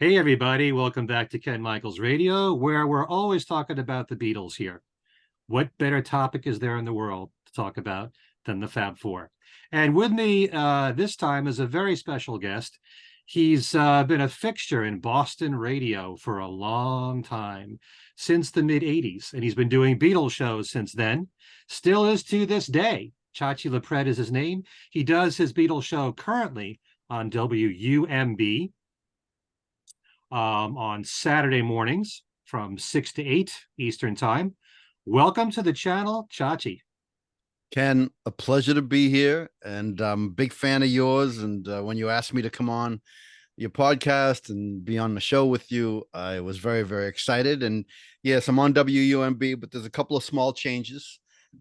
Hey, everybody. Welcome back to Ken Michaels Radio, where we're always talking about the Beatles here. What better topic is there in the world to talk about than the Fab Four? And with me this time is a very special guest. He's been a fixture in Boston radio for a long time, since the mid 80s, and he's been doing Beatles shows since then, still is to this day. Chachi Loprete is his name. He does his Beatles show currently on WUMB on Saturday mornings from 6 to 8 Eastern Time. Welcome to the channel, Chachi. Ken, a pleasure to be here, and I'm a big fan of yours. And when you asked me to come on your podcast and be on the show with you, I was very, very excited. And yes, I'm on WUMB, but there's a couple of small changes.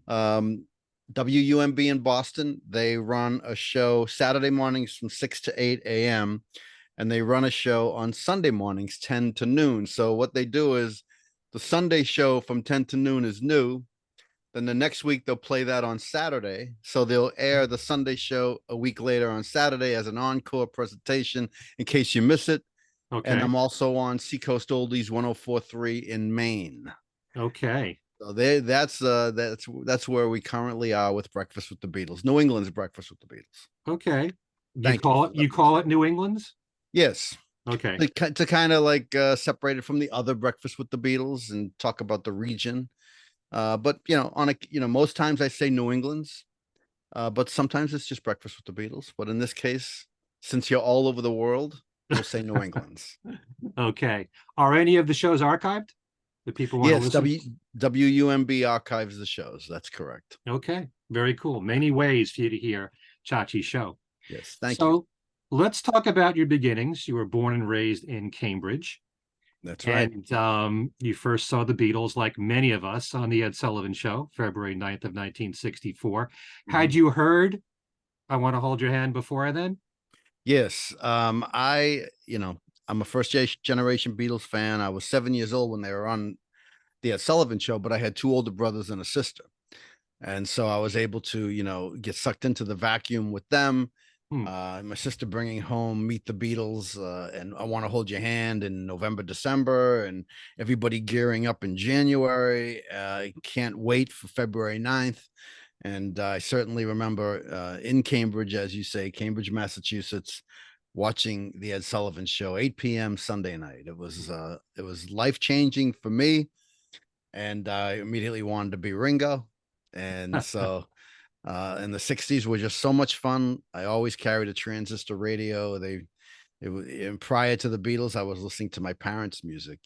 WUMB in Boston, they run a show Saturday mornings from 6 to 8 a.m., and they run a show on Sunday mornings, 10 to noon. So what they do is the Sunday show from 10 to noon is new. Then the next week they'll play that on Saturday. So they'll air the Sunday show a week later on Saturday as an encore presentation in case you miss it. Okay. And I'm also on Seacoast Oldies 104.3 in Maine. Okay. So that's where we currently are with Breakfast with the Beatles. New England's Breakfast with the Beatles. Okay. Thank you. You call it New England's? Yes. Okay. To kind of like separate it from the other Breakfast with the Beatles and talk about the region. But most times I say New England's, but sometimes it's just Breakfast with the Beatles. But in this case, since you're all over the world, we'll say New England's. Okay. Are any of the shows archived? The people want to Yes, listen? WUMB archives the shows. That's correct. Okay. Very cool. Many ways for you to hear Chachi's show. Yes, thank you. you. So let's talk about your beginnings. You were born and raised in Cambridge. That's right. And you first saw the Beatles, like many of us, on the Ed Sullivan Show, February 9th of 1964. Mm-hmm. Had you heard I Want to Hold Your Hand before then? Yes. I'm a first generation Beatles fan. I was 7 years old when they were on the Ed Sullivan Show, but I had two older brothers and a sister. And so I was able to, get sucked into the vacuum with them. My sister bringing home Meet the Beatles and I Want to Hold Your Hand in November, December, and everybody gearing up in January. Can't wait for February 9th. And I certainly remember in Cambridge, as you say, Cambridge, Massachusetts, watching the Ed Sullivan Show, 8 p.m. Sunday night. It was life-changing for me. And I immediately wanted to be Ringo. And so and the 60s were just so much fun. I always carried a transistor radio. Prior to the Beatles, I was listening to my parents' music,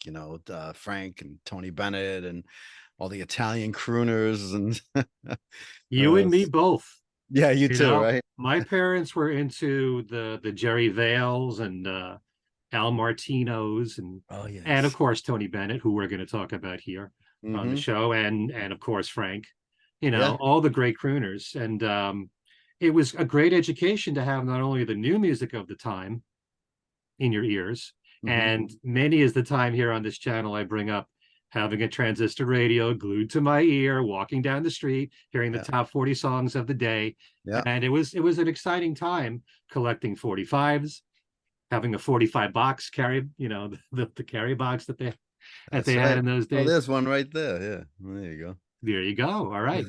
Frank and Tony Bennett and all the Italian crooners. And you and me both. Yeah, you too, right? My parents were into the Jerry Vales and Al Martino's and of course Tony Bennett, who we're going to talk about here on the show, and of course Frank. All the great crooners. And it was a great education to have not only the new music of the time in your ears, and many is the time here on this channel I bring up having a transistor radio glued to my ear, walking down the street, hearing the top 40 songs of the day. And it was an exciting time collecting 45s, having a 45 box carry, the carry box that they had in those days. Oh, there's one right there. Yeah, there you go. There you go. All right.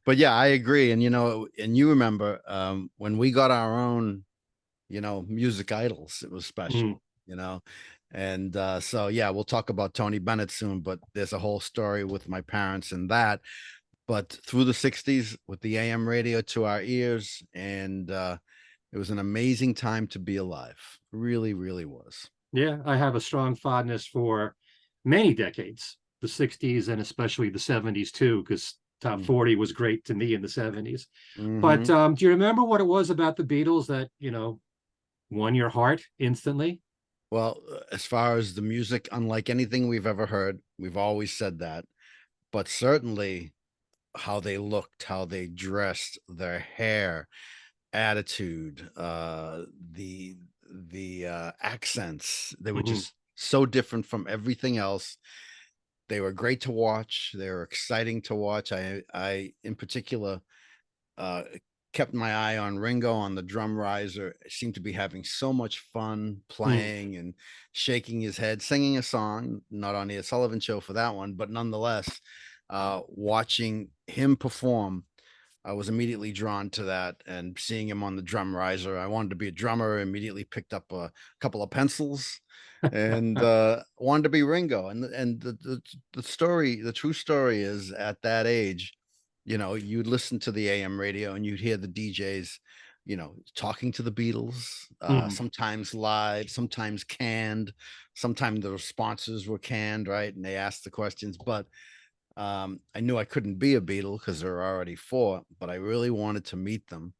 But yeah, I agree. And, and you remember when we got our own, music idols, it was special, And so, yeah, we'll talk about Tony Bennett soon, but there's a whole story with my parents and that. But through the 60s with the AM radio to our ears, and it was an amazing time to be alive. Really, really was. Yeah, I have a strong fondness for many decades. The 60s and especially the 70s too, because top 40 was great to me in the 70s. But do you remember what it was about the Beatles that won your heart instantly? Well, as far as the music, unlike anything we've ever heard, we've always said that, but certainly how they looked, how they dressed, their hair, attitude, the accents, they were just so different from everything else. They were great to watch. They were exciting to watch. I in particular kept my eye on Ringo on the drum riser. Seemed to be having so much fun playing and shaking his head, singing a song, not on the Sullivan Show for that one, but nonetheless, watching him perform, I was immediately drawn to that, and seeing him on the drum riser, I wanted to be a drummer. Immediately picked up a couple of pencils and wanted to be Ringo. And the story, the true story is, at that age, you know, you'd listen to the AM radio and you'd hear the DJs, you know, talking to the Beatles, sometimes live, sometimes canned, sometimes the responses were canned, right? And they asked the questions, but I knew I couldn't be a Beatle because there were already four, but I really wanted to meet them.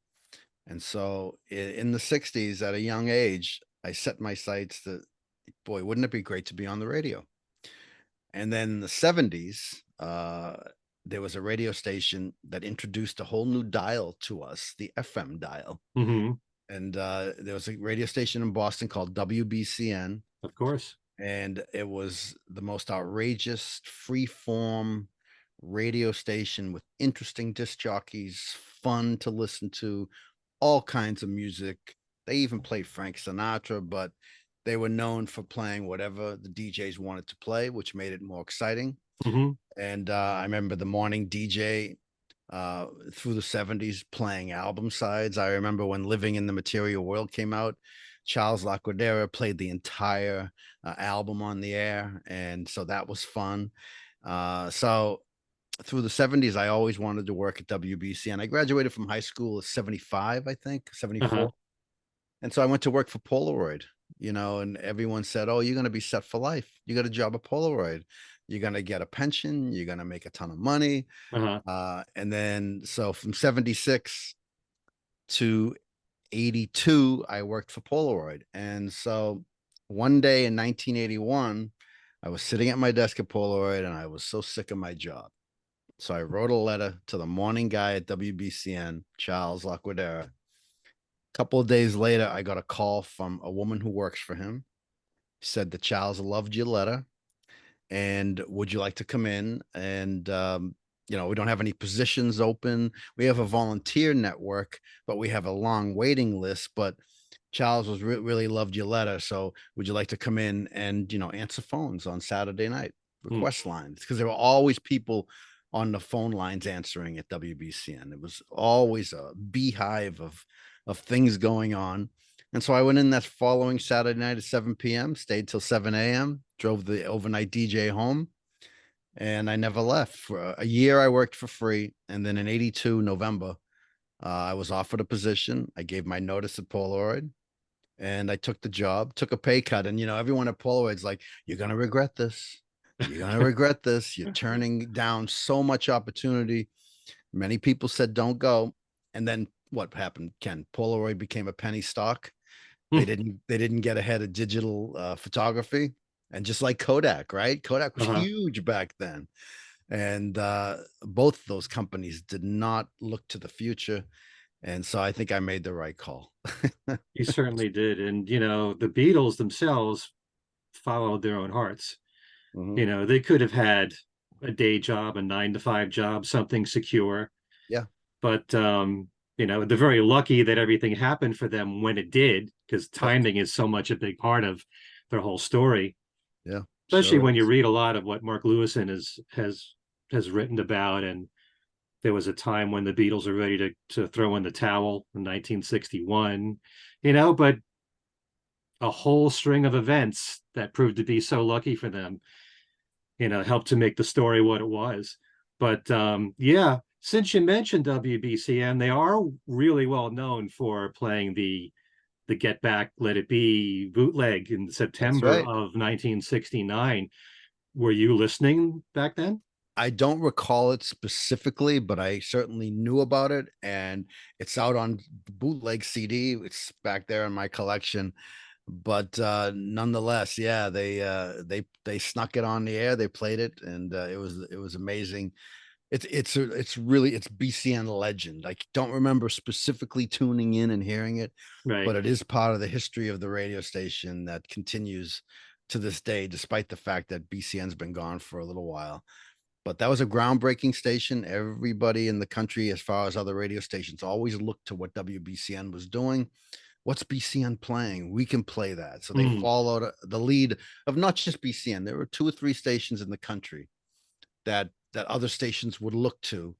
And so in the 60s, at a young age, I set my sights that, boy, wouldn't it be great to be on the radio? And then in the 70s, there was a radio station that introduced a whole new dial to us, the FM dial. And there was a radio station in Boston called WBCN. Of course. And it was the most outrageous, free-form radio station with interesting disc jockeys, fun to listen to, all kinds of music. They even played Frank Sinatra, but they were known for playing whatever the DJs wanted to play, which made it more exciting. And I remember the morning DJ through the 70s playing album sides. I remember when Living in the Material World came out, Charles Laquadera played the entire album on the air, and so that was fun. So through the 70s, I always wanted to work at WBC, and I graduated from high school at 75, I think, 74. And so I went to work for Polaroid, you know, and everyone said, oh, you're going to be set for life. You got a job at Polaroid. You're going to get a pension. You're going to make a ton of money. And then, so from 76 to 82, I worked for Polaroid. And so one day in 1981, I was sitting at my desk at Polaroid and I was so sick of my job. So I wrote a letter to the morning guy at WBCN, Charles Laquadera. A couple of days later, I got a call from a woman who works for him. She said that Charles loved your letter, and would you like to come in? And you know, we don't have any positions open. We have a volunteer network, but we have a long waiting list. But Charles was really loved your letter, so would you like to come in and, you know, answer phones on Saturday night, request lines? Because there were always people on the phone lines answering at WBCN. It was always a beehive of things going on. And so I went in that following Saturday night at 7 p.m., stayed till 7 a.m., drove the overnight DJ home, and I never left. For a year, I worked for free. And then in 82, November, I was offered a position. I gave my notice at Polaroid, and I took the job, took a pay cut. And, you know, everyone at Polaroid's like, you're going to regret this. You're going to regret this. You're turning down so much opportunity. Many people said, don't go. And then what happened, Ken? Polaroid became a penny stock. They didn't get ahead of digital photography. And just like Kodak, right? Kodak was huge back then. And both of those companies did not look to the future. And so I think I made the right call. You certainly did. And, you know, the Beatles themselves followed their own hearts. You know, they could have had a day job, a 9-to-5 job, something secure. Yeah. But, you know, they're very lucky that everything happened for them when it did, because timing is so much a big part of their whole story. Yeah. Especially when you read a lot of what Mark Lewison has written about. And there was a time when the Beatles are ready to throw in the towel in 1961, you know, but a whole string of events that proved to be so lucky for them, you know, helped to make the story what it was. But yeah, since you mentioned WBCN, they are really well known for playing the Get Back, Let It Be bootleg in September of 1969. Were you listening back then? I don't recall it specifically, but I certainly knew about it, and it's out on bootleg CD. It's back there in my collection. But nonetheless, yeah, they snuck it on the air. They played it, and it was amazing. It's BCN legend. I don't remember specifically tuning in and hearing it, but it is part of the history of the radio station that continues to this day, despite the fact that BCN's been gone for a little while. but that was a groundbreaking station. Everybody in the country, as far as other radio stations, always looked to what WBCN was doing. What's BCN playing? We can play that. So they followed the lead of not just BCN. There were 2 or 3 stations in the country that other stations would look to,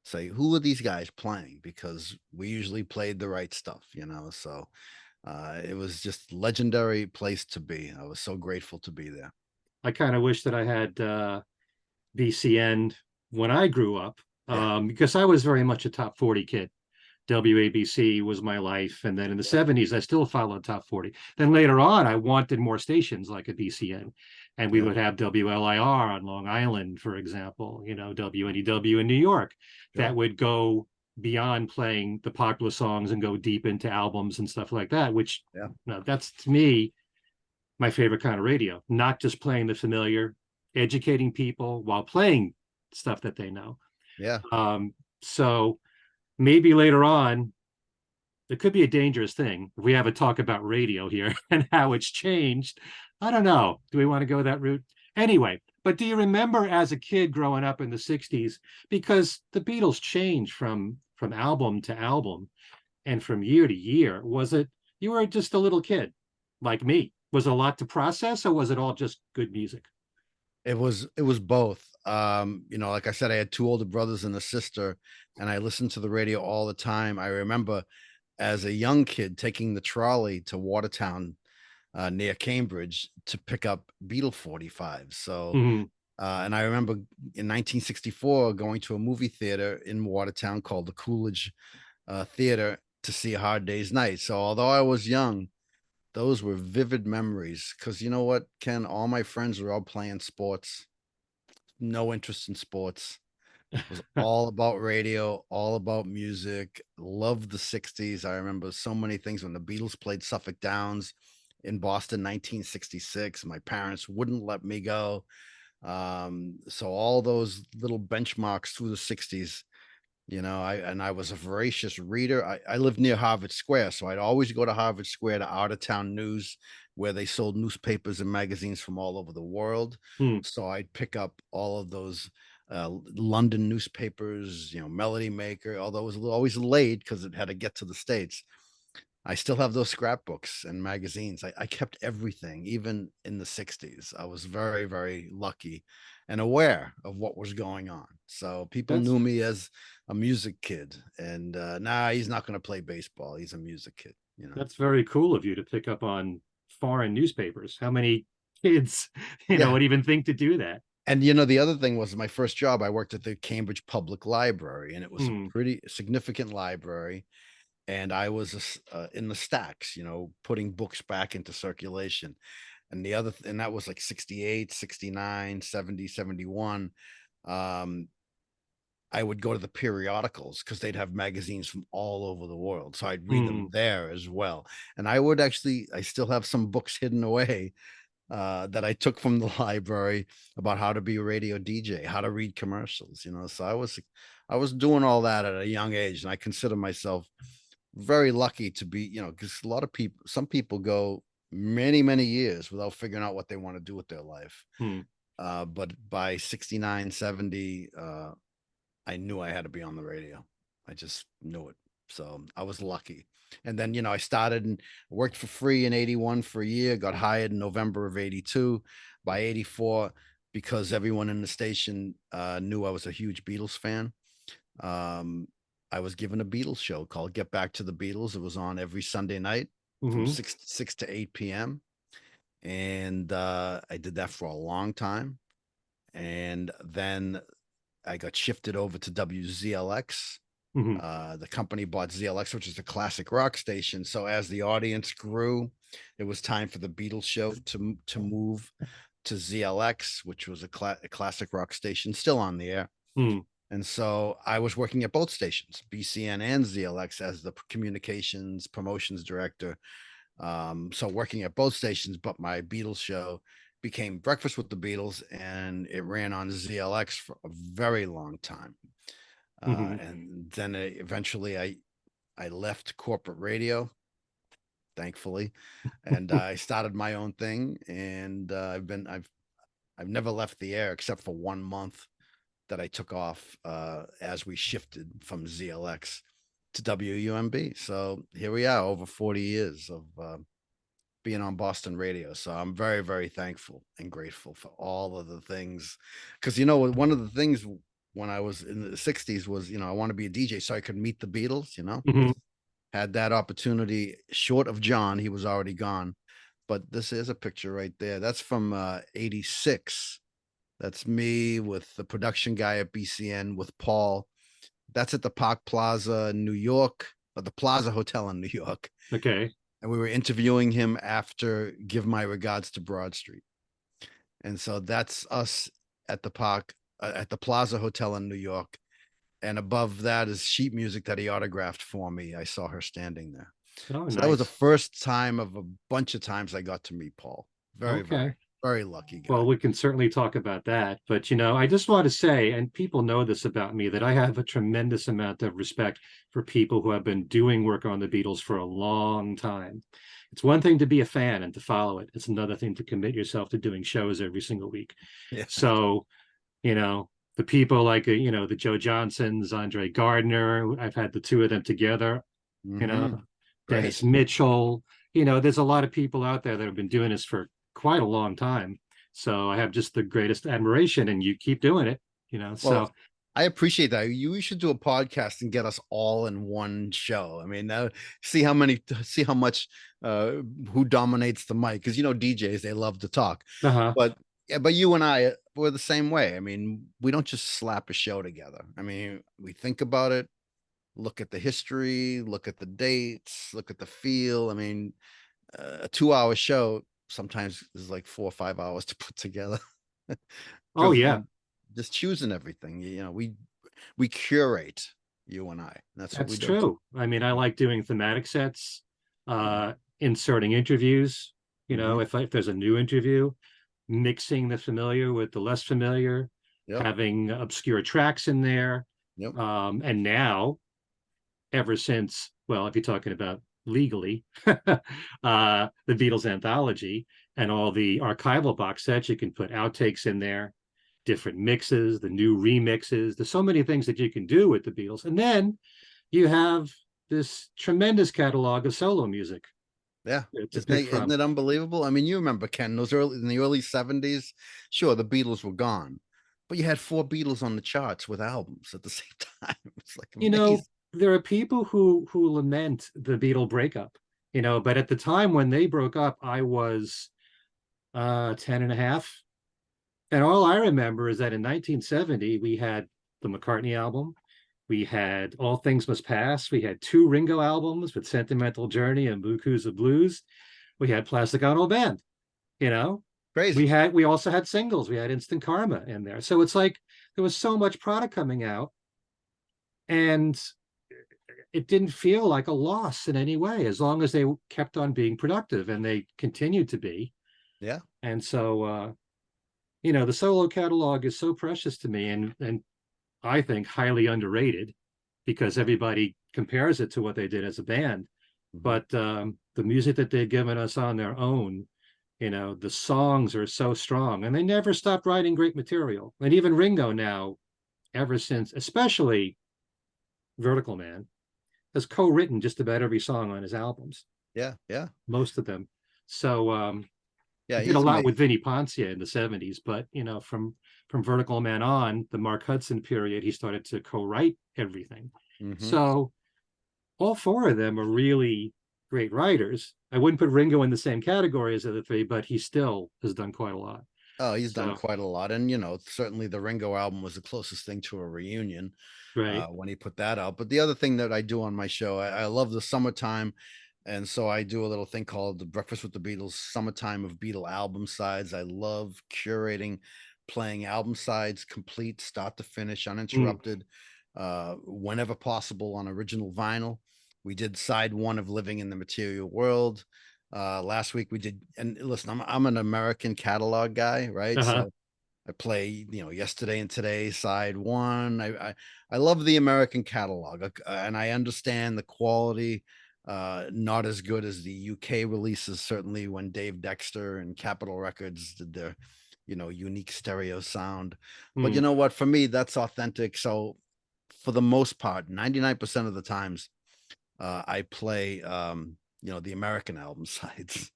say, who are these guys playing? Because we usually played the right stuff, you know. So it was just legendary place to be. I was so grateful to be there. I kind of wish that I had BCN when I grew up, because I was very much a top 40 kid. WABC was my life. And then in the 70s, I still followed top 40. Then later on, I wanted more stations like a BCN. And we would have WLIR on Long Island, for example, you know, WNEW in New York, that would go beyond playing the popular songs and go deep into albums and stuff like that, which you know, that's, to me, my favorite kind of radio, not just playing the familiar, educating people while playing stuff that they know. So maybe later on, it could be a dangerous thing if we have a talk about radio here and how it's changed. I don't know. Do we want to go that route? Anyway, but do you remember as a kid growing up in the 60s, because the Beatles changed from album to album and from year to year, was it, you were just a little kid like me? Was it a lot to process, or was it all just good music? It was both. You know, like I said, I had 2 older brothers and a sister, and I listened to the radio all the time. I remember as a young kid taking the trolley to Watertown, near Cambridge, to pick up Beatle 45. So, and I remember in 1964 going to a movie theater in Watertown called the Coolidge Theater to see A Hard Day's Night. So, although I was young, those were vivid memories, because you know what, Ken? All my friends were all playing sports, no interest in sports. It was all about radio, all about music. Loved the 60s. I remember so many things when the Beatles played Suffolk Downs in Boston, 1966. My parents wouldn't let me go. So all those little benchmarks through the 60s, you know, I was a voracious reader. I lived near Harvard Square, so I'd always go to Harvard Square to out of town news, where they sold newspapers and magazines from all over the world. So I'd pick up all of those London newspapers, you know, Melody Maker, although it was always late because it had to get to the States. I still have those scrapbooks and magazines. I kept everything, even in the 60s. I was very, very lucky and aware of what was going on. So people knew me as a music kid, and nah, he's not going to play baseball. He's a music kid. You know, that's very cool of you to pick up on foreign newspapers. How many kids, you know, would even think to do that? And, you know, the other thing was my first job, I worked at the Cambridge Public Library, and it was a pretty significant library. And I was in the stacks, you know, putting books back into circulation. And the other, and that was like 68, 69, 70, 71. I would go to the periodicals because they'd have magazines from all over the world. So I'd read them there as well. And I would actually, I still have some books hidden away that I took from the library about how to be a radio DJ, how to read commercials, you know. So I was doing all that at a young age, and I consider myself very lucky to be, you know, because a lot of people, some people go many, many years without figuring out what they want to do with their life. But by 69, 70, I knew I had to be on the radio. I just knew it. So I was lucky. And then, you know, I started and worked for free in 81 for a year, got hired in November of 82. By 84, because everyone in the station knew I was a huge Beatles fan, I was given a Beatles show called Get Back to the Beatles. It was on every Sunday night from 6 to 8 p.m. And I did that for a long time. And then I got shifted over to WZLX. The company bought ZLX, which is a classic rock station. So as the audience grew, it was time for the Beatles show to move to ZLX, which was a classic rock station, still on the air. And so I was working at both stations, BCN and ZLX, as the communications promotions director. So working at both stations, but my Beatles show became Breakfast with the Beatles, and it ran on ZLX for a very long time. And then eventually I left corporate radio, thankfully, and I started my own thing. And I've never left the air except for 1 month that I took off as we shifted from ZLX to WUMB. So here we are, over 40 years of being on Boston radio. So I'm very, very thankful and grateful for all of the things. Because, you know, one of the things when I was in the 60s was, you know, I want to be a DJ so I could meet the Beatles, you know. Had that opportunity short of John. He was already gone. But this is a picture right there. That's from 86. That's me with the production guy at BCN with Paul. That's at the Park Plaza in New York, or the Plaza Hotel in New York. Okay. And we were interviewing him after Give My Regards to Broad Street. And so that's us at the park, at the Plaza Hotel in New York. And above that is sheet music that he autographed for me. I saw her standing there. Oh, so nice. That was the first time of a bunch of times I got to meet Paul. Very, very, very lucky guy. Well, we can certainly talk about that. But, you know, I just want to say, and people know this about me, that I have a tremendous amount of respect for people who have been doing work on the Beatles for a long time. It's one thing to be a fan and to follow it. It's another thing to commit yourself to doing shows every single week. Yeah. So, you know, the people like, you know, the Joe Johnsons, Andre Gardner, I've had the two of them together, you know, Dennis Mitchell, you know, there's a lot of people out there that have been doing this for quite a long time. So I have just the greatest admiration, and you keep doing it, you know. Well, so I appreciate that. You should do a podcast and get us all in one show. I mean, see how much who dominates the mic, because you know DJs, they love to talk. But you and I, we're the same way. I mean, we don't just slap a show together. I mean, we think about it, look at the history, look at the dates, look at the feel. I mean, a 2-hour show sometimes is like 4 or 5 hours to put together. Oh yeah, just choosing everything. You know, we curate, you and I. That's what we do. True. I mean, I like doing thematic sets, inserting interviews, you know, if there's a new interview, mixing the familiar with the less familiar, having obscure tracks in there. And now, ever since, well, if you're talking about legally, the Beatles anthology and all the archival box sets, you can put outtakes in there, different mixes, the new remixes. There's so many things that you can do with the Beatles. And then you have this tremendous catalog of solo music. Yeah. Isn't it unbelievable? I mean, you remember, Ken, in the early 70s, sure, the Beatles were gone, but you had 4 Beatles on the charts with albums at the same time. It's like amazing. You know, there are people who lament the Beatle breakup, you know, but at the time when they broke up, I was 10 and a half. And all I remember is that in 1970, we had the McCartney album. We had All Things Must Pass. We had 2 Ringo albums with Sentimental Journey and Bukus of Blues. We had Plastic Ono Band, you know. Crazy. We also had singles. We had Instant Karma in there. So it's like there was so much product coming out, and it didn't feel like a loss in any way, as long as they kept on being productive, and they continued to be. Yeah. And so you know, the solo catalog is so precious to me, and I think highly underrated, because everybody compares it to what they did as a band. But the music that they've given us on their own, you know, the songs are so strong, and they never stopped writing great material. And even Ringo now, ever since, especially Vertical Man, has co-written just about every song on his albums. Yeah. Most of them. So yeah, he did a lot with Vinnie Poncia in the 70s, but you know, from Vertical Man on, the Mark Hudson period, he started to co-write everything. So all 4 of them are really great writers. I wouldn't put Ringo in the same category as the other 3, but he still has done quite a lot. Oh, he's done quite a lot. And, you know, certainly the Ringo album was the closest thing to a reunion when he put that out. But the other thing that I do on my show, I love the summertime. And so I do a little thing called the Breakfast with the Beatles, Summertime of Beatle Album Sides. I love curating, playing album sides, complete, start to finish, uninterrupted, whenever possible on original vinyl. We did side 1 of Living in the Material World. Last week we did, and listen, I'm an American catalog guy, right? So I play, you know, Yesterday and Today, side 1. I love the American catalog, and I understand the quality. Not as good as the UK releases, certainly when Dave Dexter and Capitol Records did their, unique stereo sound. But you know what? For me, that's authentic. So for the most part, 99% of the times, I play, the American album sides.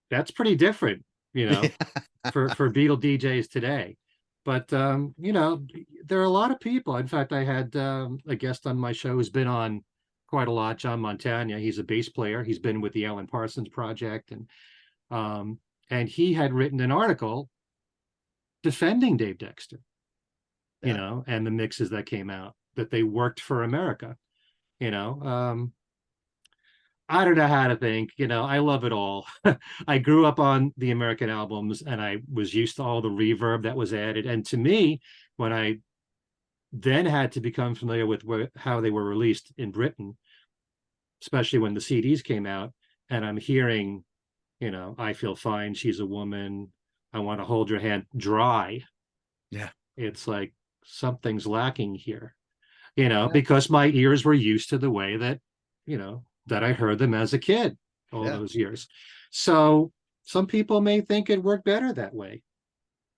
That's pretty different, for Beatle DJs today. But there are a lot of people. In fact, I had a guest on my show who's been on quite a lot, John Montagna. He's a bass player. He's been with the Alan Parsons Project, and he had written an article defending Dave Dexter, and the mixes that came out, that they worked for America. I don't know how to think. I love it all. I grew up on the American albums, and I was used to all the reverb that was added. And to me, when I then had to become familiar with how they were released in Britain, especially when the CDs came out, and I'm hearing, I Feel Fine, She's a Woman, I Want to Hold Your Hand, dry. Yeah. It's like something's lacking here, because my ears were used to the way that, that I heard them as a kid all those years. So some people may think it worked better that way.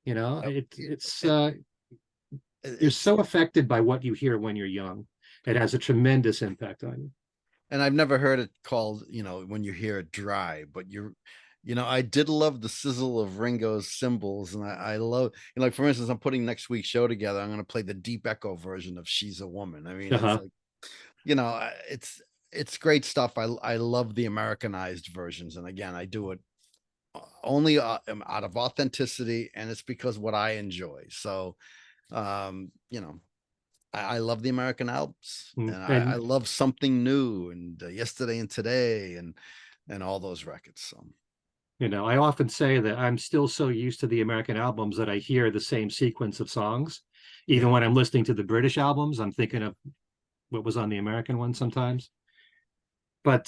It's you're so affected by what you hear when you're young. It has a tremendous impact on you. And I've never heard it called, when you hear it dry, but I did love the sizzle of Ringo's cymbals. And I love, like, for instance, I'm putting next week's show together. I'm going to play the deep echo version of She's a Woman. I mean, it's like, it's great stuff. I love the Americanized versions. And again, I do it only out of authenticity, and it's because what I enjoy. So, I love the American albums, and I love Something New and Yesterday and Today and all those records. So, I often say that I'm still so used to the American albums that I hear the same sequence of songs. Even when I'm listening to the British albums, I'm thinking of what was on the American one sometimes. But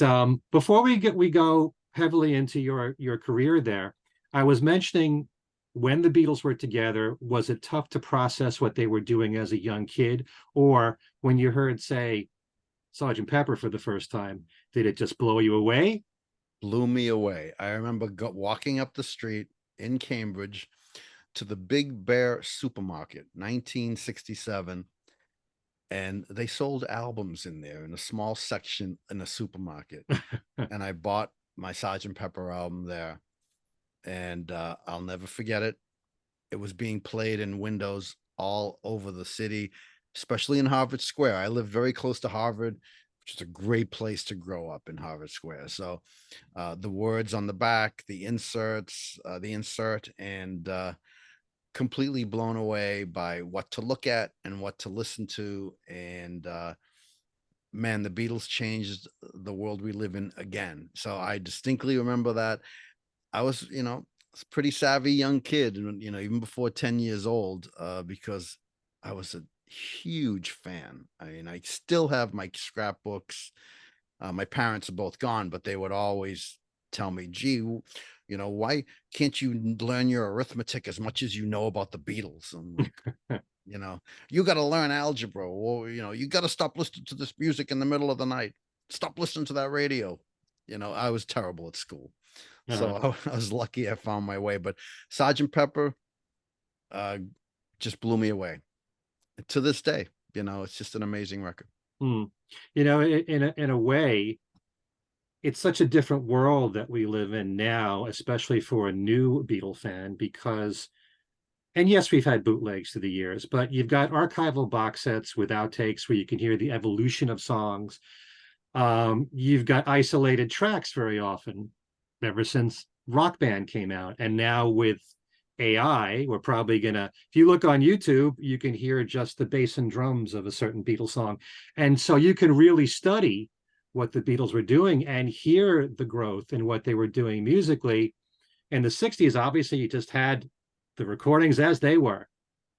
before we go heavily into your career there, I was mentioning, when the Beatles were together, was it tough to process what they were doing as a young kid? Or when you heard, say, Sgt. Pepper for the first time, did it just blow you away? Blew me away. I remember walking up the street in Cambridge to the Big Bear supermarket, 1967. And they sold albums in there in a small section in a supermarket. And I bought my Sgt. Pepper album there. And I'll never forget it. It was being played in windows all over the city, especially in Harvard Square. I live very close to Harvard, which is a great place to grow up, in Harvard Square. So the words on the back, the insert, and completely blown away by what to look at and what to listen to. And man, the Beatles changed the world we live in again. So I distinctly remember that. I was, a pretty savvy young kid, and even before 10 years old, because I was a huge fan. I mean, I still have my scrapbooks. My parents are both gone, but they would always tell me, gee, why can't you learn your arithmetic as much as you know about the Beatles? I'm like, you got to learn algebra, or, you got to stop listening to this music in the middle of the night. Stop listening to that radio. I was terrible at school. So I was lucky I found my way. But Sgt. Pepper just blew me away. To this day, it's just an amazing record. In a way, it's such a different world that we live in now, especially for a new Beatle fan, because, and yes, we've had bootlegs through the years, but you've got archival box sets with outtakes where you can hear the evolution of songs. You've got isolated tracks very often, ever since Rock Band came out. And now with AI, we're probably gonna, if you look on YouTube, you can hear just the bass and drums of a certain Beatles song. And so you can really study what the Beatles were doing and hear the growth in what they were doing musically. In the 60s, obviously, you just had the recordings as they were.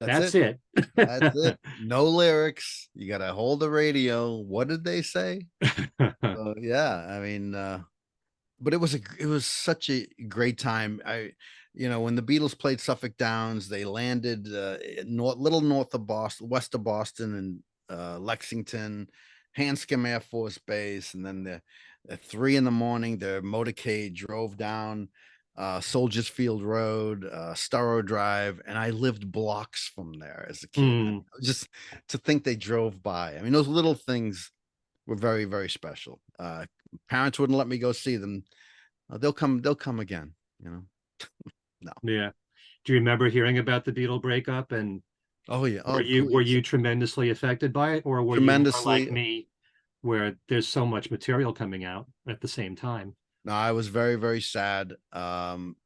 That's it. That's it. No lyrics. You got to hold the radio. What did they say? Yeah, I mean, but it was such a great time. When the Beatles played Suffolk Downs, they landed little north of Boston, west of Boston, and Lexington, Hanscom Air Force Base, and then at 3 a.m, their motorcade drove down Soldiers Field Road, Storrow Drive, and I lived blocks from there as a kid. Mm. Just to think they drove by. I mean, those little things were very, very special. Parents wouldn't let me go see them. They'll come again, you know. No. Yeah. Do you remember hearing about the Beatle breakup, and Oh yeah. were Oh, you tremendously affected by it, or were you more like tremendously. me, where there's so much material coming out at the same time? No, I was very, very sad.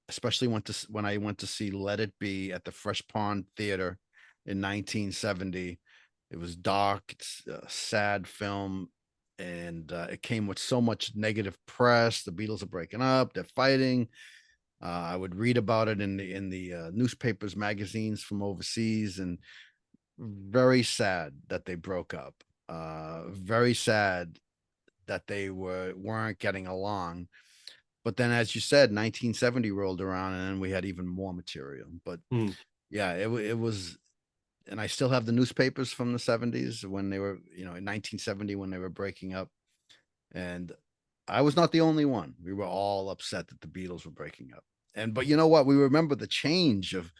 Especially when I went to see Let It Be at the Fresh Pond Theater in 1970. It was dark. It's a sad film, and it came with so much negative press. The Beatles are breaking up. They're fighting. I would read about it in the newspapers, magazines from overseas, and very sad that they broke up. Very sad that they weren't getting along. But then, as you said, 1970 rolled around, and then we had even more material. But Mm. yeah, it was, and I still have the newspapers from the 70s when they were, in 1970 when they were breaking up. And I was not the only one. We were all upset that the Beatles were breaking up. But you know what? We remember the change of,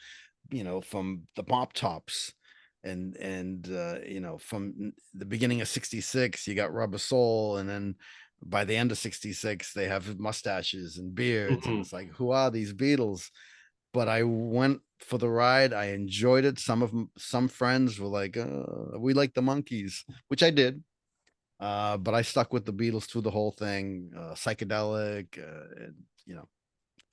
from the Mop Tops and from the beginning of 66, you got Rubber Soul, and then by the end of 66, they have mustaches and beards, and Mm-hmm. it's like, who are these Beatles? But I went for the ride. I enjoyed it. Some friends were like, we like the Monkees, which I did. But I stuck with the Beatles through the whole thing. Psychedelic, and,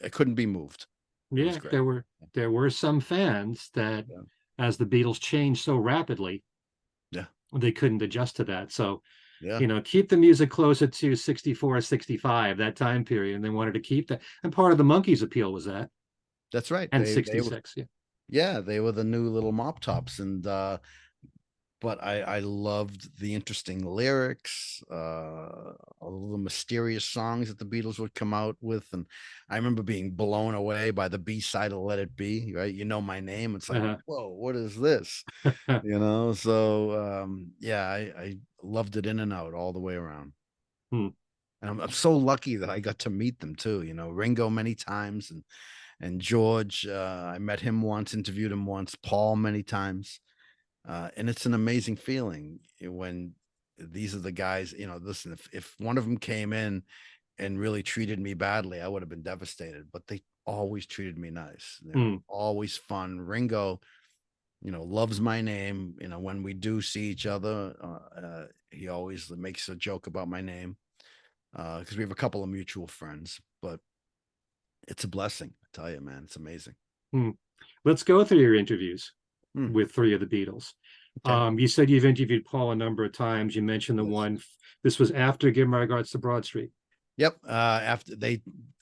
it couldn't be moved. It was Yeah, great. there were some fans that, Yeah. as the Beatles changed so rapidly, Yeah. they couldn't adjust to that. So, Yeah. keep the music closer to 64, 65, that time period, and they wanted to keep that. And part of the Monkees' appeal was that, That's right. and They were, 66, yeah. yeah, they were the new little Mop Tops, and but I loved the interesting lyrics, all the mysterious songs that the Beatles would come out with, and I remember being blown away by the B side of Let It Be. Right, you know my name. It's like, Uh-huh. whoa, what is this? So yeah, I loved it in and out all the way around. Hmm. And I'm so lucky that I got to meet them too. Ringo many times, and George. I met him once, interviewed him once. Paul many times. And it's an amazing feeling when these are the guys. Listen, if one of them came in and really treated me badly, I would have been devastated. But they always treated me nice. Hmm. Always fun. Ringo, loves my name. When we do see each other, he always makes a joke about my name, because we have a couple of mutual friends. But it's a blessing, I tell you, man. It's amazing. Hmm. Let's go through your interviews Hmm. with three of the Beatles. Okay. You said you've interviewed Paul a number of times. You mentioned the Yes. one. This was after Give My Regards to Broad Street. Yep. After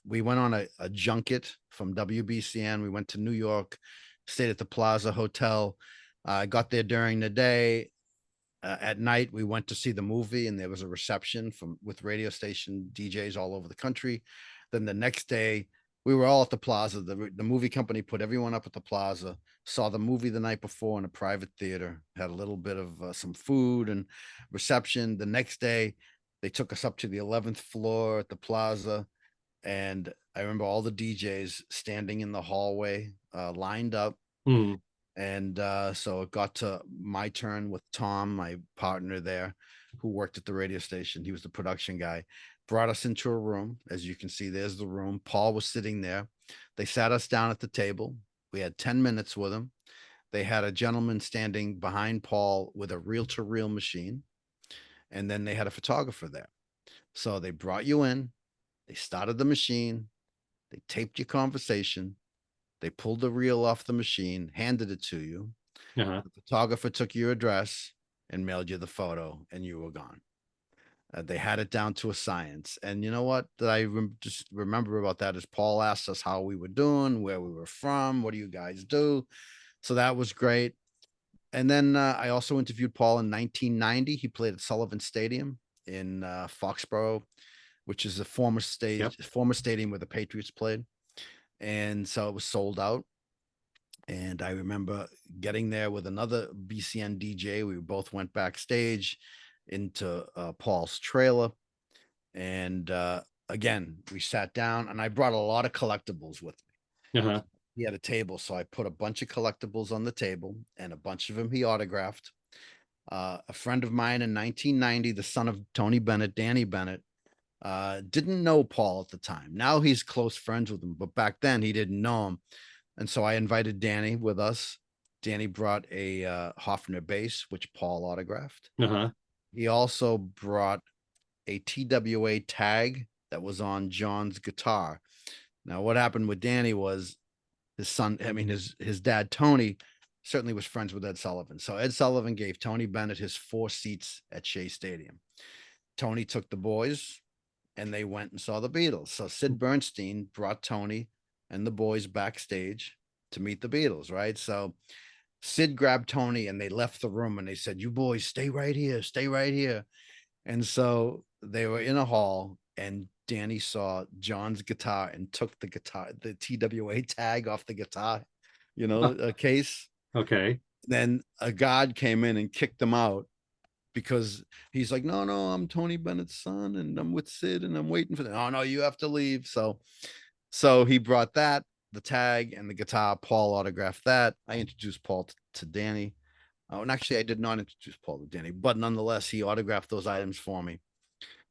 we went on a junket from WBCN. We went to New York, stayed at the Plaza Hotel. Got there during the day. At night, we went to see the movie, and there was a reception with radio station DJs all over the country. Then the next day, we were all at the Plaza. The movie company put everyone up at the Plaza. Saw the movie the night before in a private theater. Had a little bit of some food and reception. The next day, they took us up to the 11th floor at the Plaza, and I remember all the DJs standing in the hallway, lined up. Hmm. And so it got to my turn with Tom, my partner there, who worked at the radio station. He was the production guy. Brought us into a room. As you can see, there's the room. Paul was sitting there. They sat us down at the table. We had 10 minutes with him. They had a gentleman standing behind Paul with a reel-to-reel machine. And then they had a photographer there. So they brought you in. They started the machine. They taped your conversation. They pulled the reel off the machine, handed it to you. Uh-huh. The photographer took your address and mailed you the photo, and you were gone. They had it down to a science. And you know what that I just remember about that is Paul asked us how we were doing, where we were from, what do you guys do? So that was great. And then I also interviewed Paul in 1990. He played at Sullivan Stadium in Foxborough, which is a former stadium where the Patriots played. And so it was sold out. And I remember getting there with another BCN DJ. We both went backstage into Paul's trailer. And again, we sat down and I brought a lot of collectibles with me. Uh-huh. He had a table, so I put a bunch of collectibles on the table, and a bunch of them he autographed. A friend of mine in 1990, the son of Tony Bennett, Danny Bennett, didn't know Paul at the time. Now he's close friends with him, but back then he didn't know him. And so I invited Danny with us. Danny brought a Hofner bass, which Paul autographed. Uh-huh. He also brought a TWA tag that was on John's guitar. Now, what happened with Danny was his son, I mean, his dad, Tony, certainly was friends with Ed Sullivan. So Ed Sullivan gave Tony Bennett his 4 seats at Shea Stadium. Tony took the boys and they went and saw the Beatles. So Sid Bernstein brought Tony and the boys backstage to meet the Beatles, right? So Sid grabbed Tony and they left the room and they said, "You boys stay right here, stay right here." And so they were in a hall and Danny saw John's guitar and took the guitar, the TWA tag off the guitar, a case. Okay. Then a guard came in and kicked him out because he's like, "No, I'm Tony Bennett's son and I'm with Sid and I'm waiting for them." "Oh, no, you have to leave." So he brought that, the tag and the guitar. Paul autographed that. I introduced Paul to Danny. Oh, and actually I did not introduce Paul to Danny, but nonetheless, he autographed those items for me.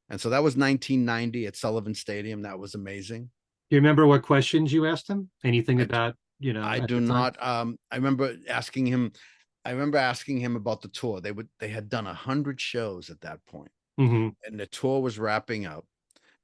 And so that was 1990 at Sullivan Stadium. That was amazing. Do you remember what questions you asked him? Anything about, I at do the time? not. I remember asking him about the tour. They had done 100 shows at that point, Mm-hmm. and the tour was wrapping up.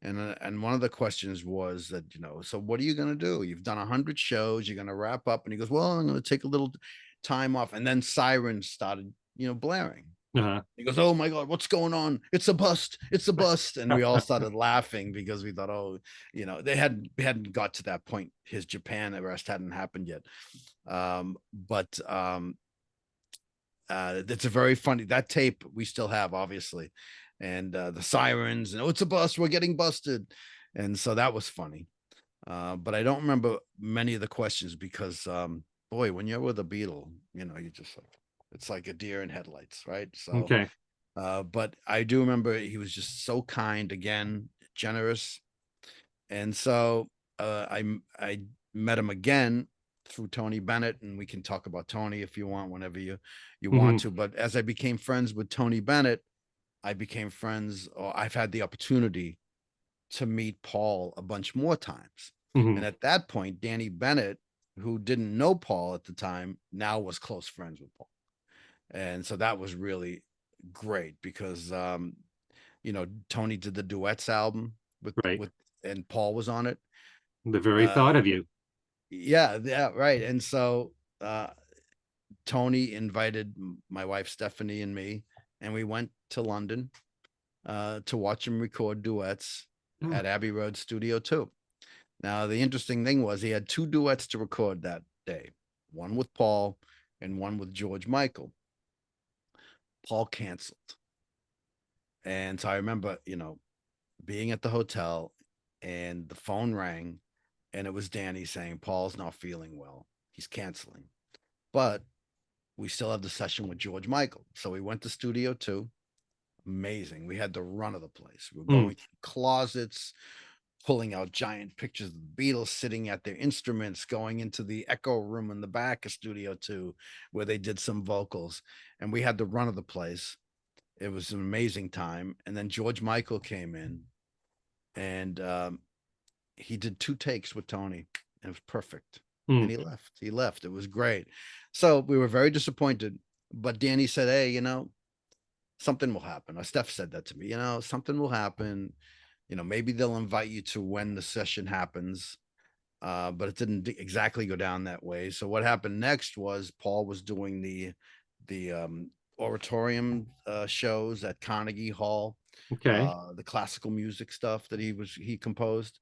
And one of the questions was that, so what are you going to do? You've done 100 shows. You're going to wrap up. And he goes, "Well, I'm going to take a little time off." And then sirens started, blaring. Uh-huh. He goes, "Oh my God, what's going on? It's a bust. It's a bust." And we all started laughing because we thought, oh, they hadn't got to that point. His Japan arrest hadn't happened yet. But it's a very funny, that tape we still have, obviously. And the sirens, and "Oh, it's a bust. We're getting busted." And so that was funny. But I don't remember many of the questions because, boy, when you're with a Beatle, you just like, it's like a deer in headlights, right? So, Okay. but I do remember he was just so kind, again, generous. And so I met him again through Tony Bennett, and we can talk about Tony if you want, whenever you want to. But as I became friends with Tony Bennett, I became friends, or I've had the opportunity to meet Paul a bunch more times. Mm-hmm. And at that point, Danny Bennett, who didn't know Paul at the time, now was close friends with Paul. And so that was really great because, Tony did the duets album Right. and Paul was on it. The very thought of you. Yeah, right. And so Tony invited my wife Stephanie and me, and we went to London to watch him record duets at Abbey Road Studio 2. Now, the interesting thing was he had 2 duets to record that day, one with Paul and one with George Michael. Paul canceled. And so I remember, being at the hotel and the phone rang and it was Danny saying, "Paul's not feeling well. He's canceling." But we still have the session with George Michael. So we went to Studio 2. Amazing. We had the run of the place. We were going through closets, pulling out giant pictures of the Beatles sitting at their instruments, going into the echo room in the back of Studio 2 where they did some vocals. And we had the run of the place. It was an amazing time. And then George Michael came in and he did 2 takes with Tony. And it was perfect. And he left. It was great. So we were very disappointed. But Danny said, "Hey, something will happen." Or Steph said that to me, "Something will happen. Maybe they'll invite you to when the session happens." But it didn't exactly go down that way. So what happened next was Paul was doing the oratorium shows at Carnegie Hall, Okay. the classical music stuff that he composed.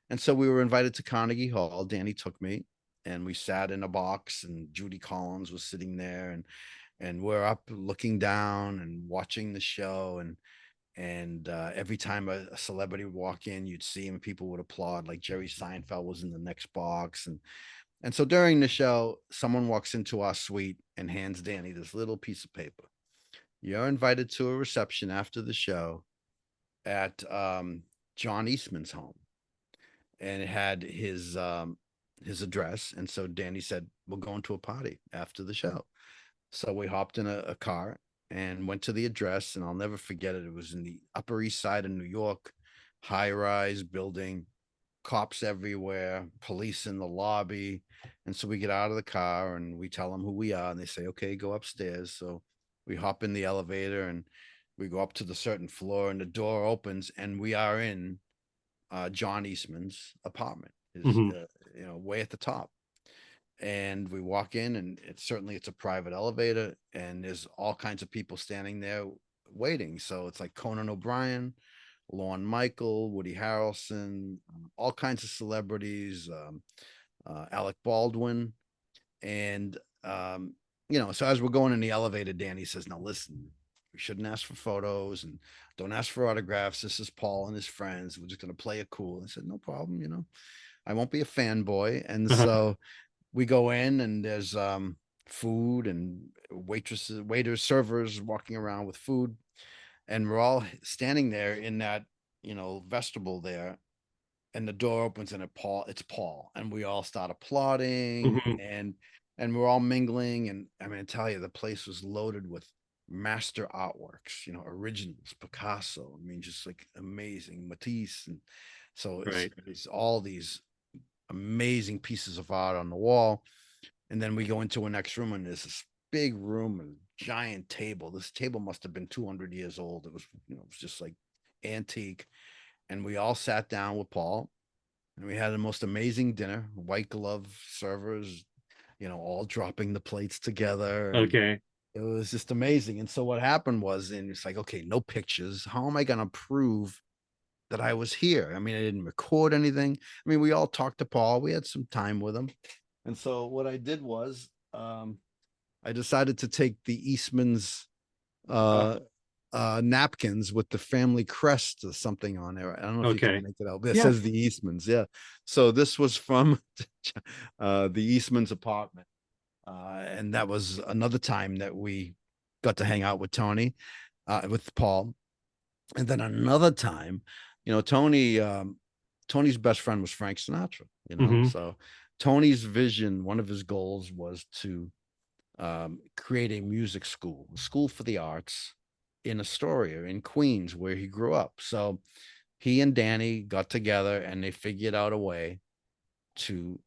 And so we were invited to Carnegie Hall. Danny took me and we sat in a box and Judy Collins was sitting there and we're up looking down and watching the show. And every time a celebrity would walk in, you'd see him, people would applaud, like Jerry Seinfeld was in the next box. And so during the show, someone walks into our suite and hands Danny this little piece of paper. "You're invited to a reception after the show at John Eastman's home, and it had his address. And so Danny said, "We're going to a party after the show." So we hopped in a car and went to the address, and I'll never forget it. It was in the Upper East Side of New York, high-rise building, cops everywhere, police in the lobby. And so we get out of the car and we tell them who we are, and they say, "Okay, go upstairs." So we hop in the elevator and we go up to the certain floor, and the door opens, and we are in John Eastman's apartment, is way at the top. And we walk in, and it's a private elevator, and there's all kinds of people standing there waiting. So it's like Conan O'Brien, Lorne Michael, Woody Harrelson, all kinds of celebrities, Alec Baldwin. And so as we're going in the elevator, Danny says, "Now listen, we shouldn't ask for photos and don't ask for autographs. This is Paul and his friends. We're just going to play it cool." I said, "No problem. I won't be a fanboy." And so we go in, and there's food and waitresses, waiters, servers walking around with food. And we're all standing there in that, vestibule there. And the door opens, and it's Paul. And we all start applauding, and we're all mingling. And I mean, I tell you, the place was loaded with master artworks, originals, Picasso. I mean, just like amazing, Matisse. And so it's all these amazing pieces of art on the wall. And then we go into a next room, and there's this big room and giant table. This table must have been 200 years old. It was, it was just like antique. And we all sat down with Paul, and we had the most amazing dinner, white glove servers, all dropping the plates together. Okay. It was just amazing. And so what happened was, and it's like, okay, no pictures. How am I going to prove that I was here? I mean, I didn't record anything. I mean, we all talked to Paul. We had some time with him. And so what I did was, I decided to take the Eastman's napkins with the family crest or something on there. I don't know if you can make it out, but it says the Eastmans. Yeah. So this was from the Eastman's apartment. And that was another time that we got to hang out with Tony, with Paul. And then another time, Tony's best friend was Frank Sinatra, so Tony's vision, one of his goals was to create a music school, a school for the arts in Astoria, in Queens, where he grew up. So he and Danny got together, and they figured out a way to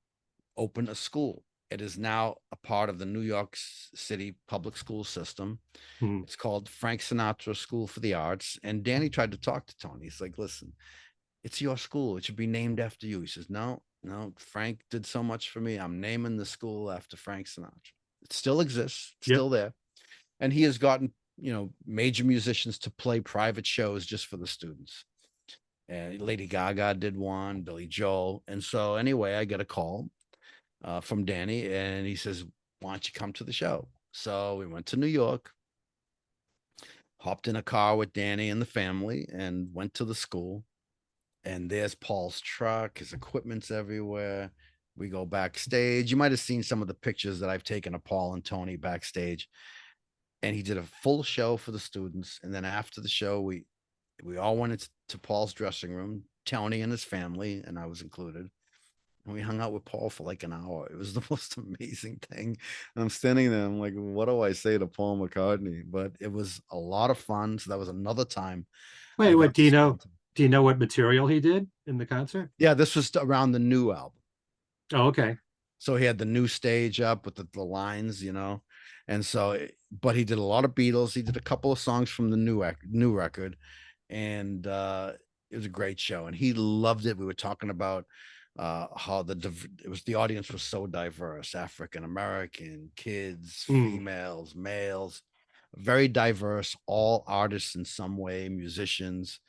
open a school. It is now a part of the New York City public school system. It's called Frank Sinatra School for the Arts. And Danny tried to talk to Tony. He's like, "Listen, it's your school. It should be named after you." He says, "No, Frank did so much for me. I'm naming the school after Frank Sinatra." It still exists, still there. And he has gotten, major musicians to play private shows just for the students. And Lady Gaga did one, Billy Joel. And so anyway, I get a call from Danny, and he says, "Why don't you come to the show?" So we went to New York, hopped in a car with Danny and the family, and went to the school. And there's Paul's truck, his equipment's everywhere. We go backstage. You might have seen some of the pictures that I've taken of Paul and Tony backstage. And he did a full show for the students. And then after the show, we all went into Paul's dressing room, Tony and his family, and I was included. And we hung out with Paul for like an hour. It was the most amazing thing. And I'm standing there, I'm like, what do I say to Paul McCartney? But it was a lot of fun. So that was another time. Wait, what do you know? Do you know what material he did in the concert? Yeah, this was around the new album. Oh, okay. So he had the new stage up with the lines, and so, but he did a lot of Beatles. He did a couple of songs from the new record, and it was a great show, and he loved it. We were talking about how the audience was so diverse: African American, kids, females, males, very diverse, all artists in some way, musicians.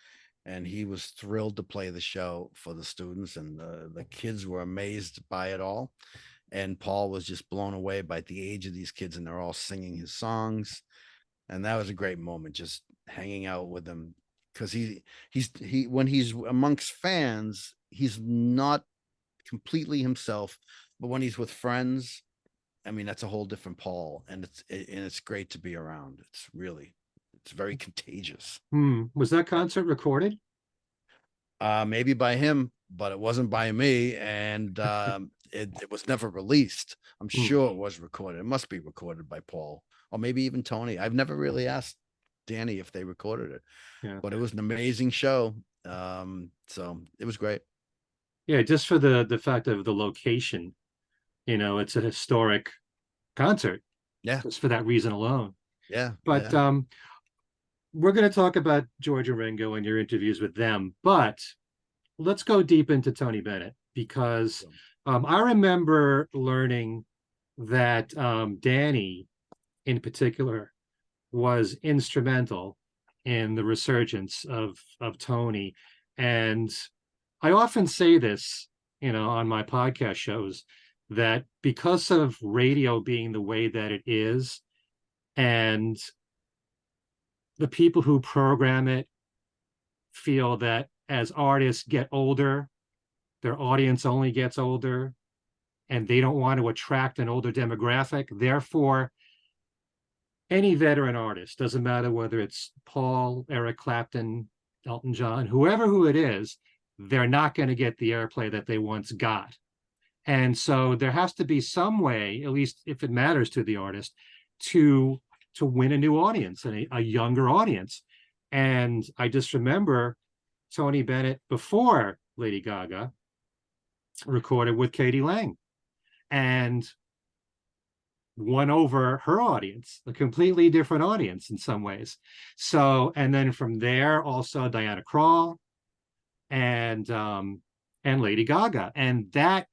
And he was thrilled to play the show for the students, and the kids were amazed by it all. And Paul was just blown away by the age of these kids, and they're all singing his songs. And that was a great moment, just hanging out with them, because he when he's amongst fans, he's not completely himself, but when he's with friends, I mean, that's a whole different Paul, and it's great to be around. It's very contagious. Was that concert recorded? Maybe by him, but it wasn't by me, and it was never released. I'm sure it was recorded. It must be recorded by Paul, or maybe even Tony. I've never really asked Danny if they recorded it, but it was an amazing show. So it was great. Yeah, just for the fact of the location, it's a historic concert. Yeah, Just for that reason alone. yeah, But yeah. We're going to talk about George and Ringo and your interviews with them, but let's go deep into Tony Bennett, because I remember learning that Danny in particular was instrumental in the resurgence of Tony. And I often say this, on my podcast shows, that because of radio being the way that it is, and the people who program it feel that as artists get older, their audience only gets older, and they don't want to attract an older demographic. Therefore, any veteran artist, doesn't matter whether it's Paul, Eric Clapton, Elton John, who it is, they're not going to get the airplay that they once got. And so there has to be some way, at least if it matters to the artist, to win a new audience and a younger audience. And I just remember Tony Bennett, before Lady Gaga, recorded with Katie Lang and won over her audience, a completely different audience in some ways. So, and then from there, also Diana Krall and Lady Gaga. And that,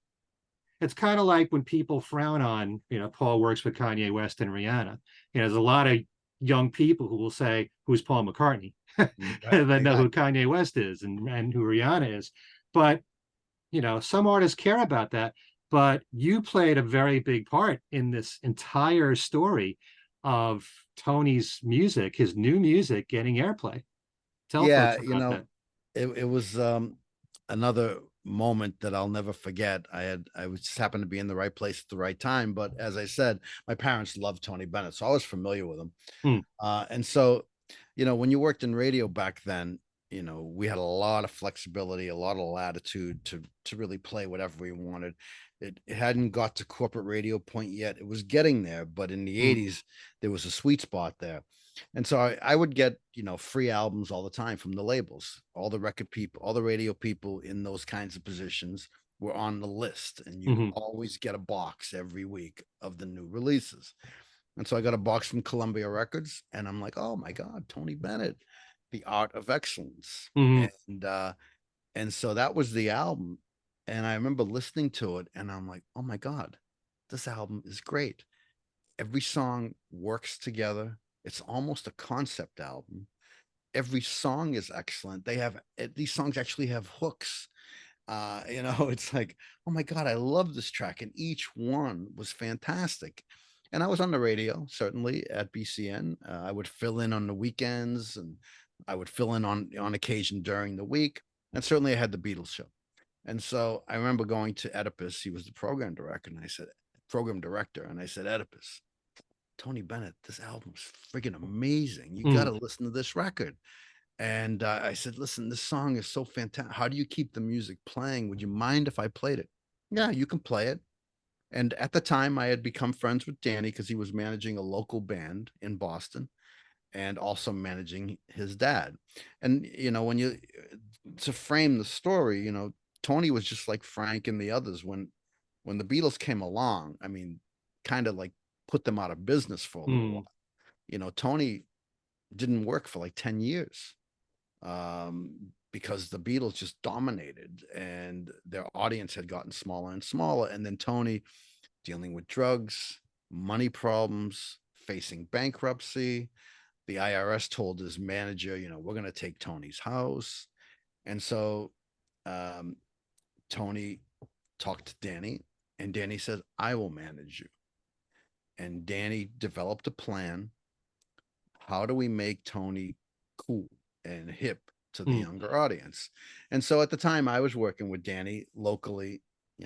it's kind of like when people frown on, Paul works with Kanye West and Rihanna. There's a lot of young people who will say, who's Paul McCartney? That know who Kanye West is and who Rihanna is. But, some artists care about that. But you played a very big part in this entire story of Tony's music, his new music getting airplay. Tell folks about that. It was another moment that I'll never forget. I was just happened to be in the right place at the right time. But as I said, my parents loved Tony Bennett, so I was familiar with him. And so, when you worked in radio back then, we had a lot of flexibility, a lot of latitude to really play whatever we wanted. It hadn't got to corporate radio point yet. It was getting there, but in the 80s, there was a sweet spot there. And so I would get, free albums all the time from the labels. All the record people, all the radio people in those kinds of positions were on the list. And you always get a box every week of the new releases. And so I got a box from Columbia Records, and I'm like, oh my God, Tony Bennett, The Art of Excellence. And so that was the album. And I remember listening to it, and I'm like, oh my God, this album is great. Every song works together. It's almost a concept album. Every song is excellent. These songs actually have hooks. It's like, oh my God, I love this track. And each one was fantastic. And I was on the radio, certainly at BCN. I would fill in on the weekends, and I would fill in on occasion during the week. And certainly I had the Beatles show. And so I remember going to Oedipus. He was the program director. And I said, Oedipus, Tony Bennett, this album's friggin' amazing. You got to listen to this record. And I said, listen, this song is so fantastic. How do you keep the music playing? Would you mind if I played it? Yeah, you can play it. And at the time, I had become friends with Danny because he was managing a local band in Boston and also managing his dad. And, to frame the story, Tony was just like Frank and the others. When the Beatles came along, I mean, kind of like put them out of business for a little while. Tony didn't work for like 10 years because the Beatles just dominated and their audience had gotten smaller and smaller. And then Tony dealing with drugs, money problems, facing bankruptcy. The IRS told his manager, we're going to take Tony's house. And so Tony talked to Danny, and Danny said, I will manage you. And Danny developed a plan. How do we make Tony cool and hip to the younger audience? And so at the time I was working with Danny locally.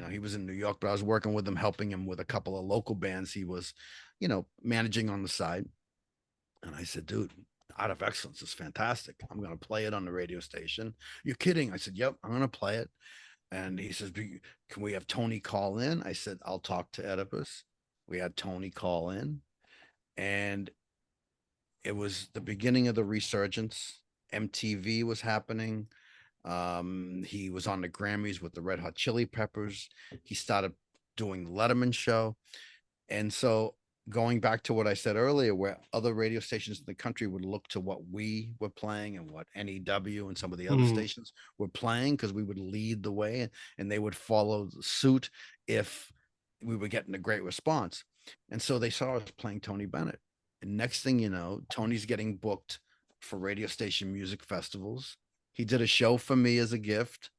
He was in New York, but I was working with him, helping him with a couple of local bands he was, managing on the side. And I said, dude, Out of Excellence is fantastic. I'm going to play it on the radio station. You're kidding? I said, yep, I'm going to play it. And he says, can we have Tony call in? I said, I'll talk to Oedipus. We had Tony call in, and it was the beginning of the resurgence. MTV was happening. He was on the Grammys with the Red Hot Chili Peppers. He started doing the Letterman show. And so going back to what I said earlier, where other radio stations in the country would look to what we were playing and what NEW and some of the other stations were playing, because we would lead the way and they would follow suit if we were getting a great response. And so they saw us playing Tony Bennett. And next thing you know, Tony's getting booked for radio station music festivals. He did a show for me as a gift.